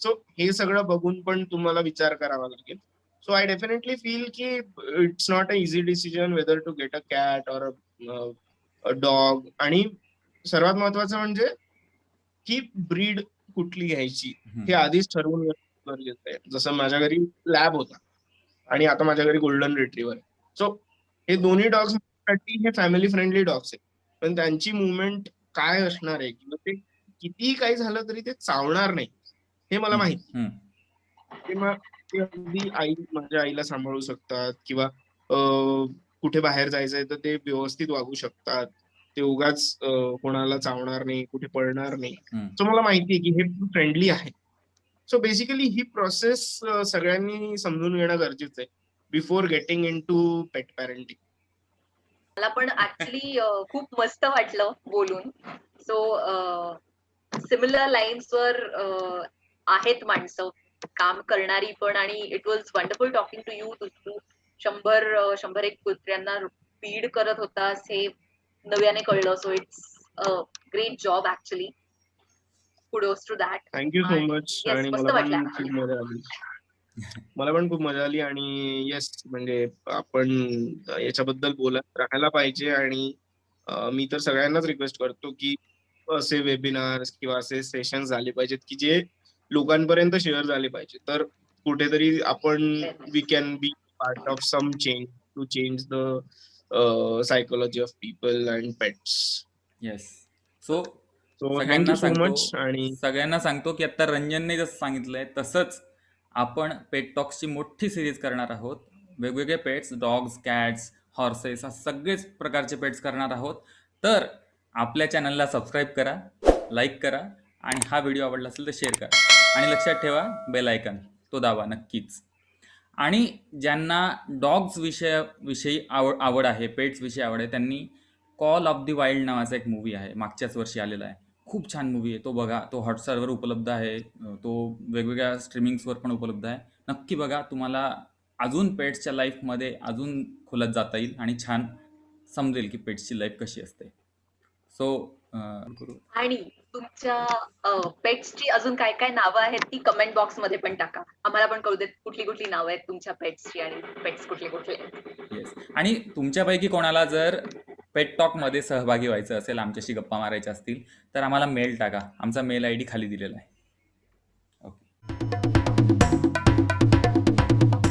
सो हे सगळं बघून पण तुम्हाला विचार करावा लागेल. सो आय डेफिनेटली फील की it's not a easy decision whether to get a cat or a dog. आणि सर्वात महत्वाचं म्हणजे की ब्रीड कुठली घ्यायची हे आधीच ठरवून घेणं गरजेचं आहे. जसं माझ्या घरी लॅब होता, आणि आता माझ्या घरी गोल्डन रिट्रीव्हर आहे. सो हे दोन्ही डॉग्स साठी हे फॅमिली फ्रेंडली डॉग्स आहेत, पण त्यांची मुवमेंट काय असणार आहे, किंवा ते कितीही काही झालं तरी ते चावणार नाही, हे मला माहिती. हम्म. ते मग ते अगदी माझ्या आईला सांभाळू शकतात, किंवा कुठे बाहेर जायचंय तर ते व्यवस्थित वागू शकतात, ते उगाच कोणाला चावणार नाही, कुठे पळणार नाही. हम्म. सो मला माहिती आहे की हे फ्रेंडली आहे. सो बेसिकली ही प्रोसेस सगळ्यांनी समजून घेणं गरजेचं आहे before getting into pet parenting. मला पण ऍक्च्युली खूप मस्त वाटलं बोलून. सो सिमिलर लाईन्सवर आहेत माणसं काम करणारी पण, आणि it was wonderful talking to you. तू 100-101 कुत्र्यांना फीड करत होतास हे नव्याने कळलं. So it's great job actually. Kudos to that. Thank you so much. Yes, आणि मस्त मला पण वाटलं. खूप मजा आली. मला पण खूप मजा आली. आणि येस, म्हणजे आपण याच्याबद्दल बोलत राहायला पाहिजे. आणि मी तर सगळ्यांनाच रिक्वेस्ट करतो की असे वेबिनार्स किंवा असे सेशन झाले पाहिजेत की जे लोकांपर्यंत शेअर झाले पाहिजे. तर कुठेतरी आपण we can be part of some change to change the psychology of people and pets. Yes. So so thank you so much. आणि सगळ्यांना सांगतो की आता रंजनने जसं सांगितलंय तसंच आपण पेट टॉक्सची मोठी सिरीज करणार आहोत. वेगवेगळे पेट्स, डॉग्स, कॅट्स, हॉर्सेस, सगळेच प्रकारचे पेट्स करणार आहोत. तर आपल्या चॅनलला सबस्क्राईब करा, लाईक करा आणि हा व्हिडिओ आवडला असेल तर शेअर करा आणि लक्षात ठेवा बेल आयकन तो दाबा नक्कीच. आणि ज्यांना डॉग्स विषयी आवड आहे, पेट्स विषयी आवड आहे, त्यांनी कॉल ऑफ द वाईल्ड नावाचा एक मूवी आहे, मागच्याच वर्षी आलेला आहे. खूप छान मूवी आहे, तो बघा. तो हॉटस्टारवर उपलब्ध आहे, तो वेगवेगळ्या स्ट्रीमिंग्सवर पण उपलब्ध आहे. नक्की बघा, तुम्हाला अजून पेट्सच्या लाईफमध्ये अजून खोलात जाता येईल आणि छान समजेल की पेट्सची लाईफ कशी असते. सो आणि तुमच्या पेट्सची अजून काय काय नावं आहेत ती कमेंट बॉक्स मध्ये पण टाका. आम्हाला पण कळू देत कुठली कुठली नावं आहेत तुमच्या पेट्सची आणि पेट्स कुठले कुठले आहेत. येस. आणि तुमच्यापैकी कोणाला जर पेट टॉकमध्ये सहभागी व्हायचं असेल, आमच्याशी गप्पा मारायच्या असतील, तर आम्हाला मेल टाका. आमचा मेल ID खाली दिलेला आहे.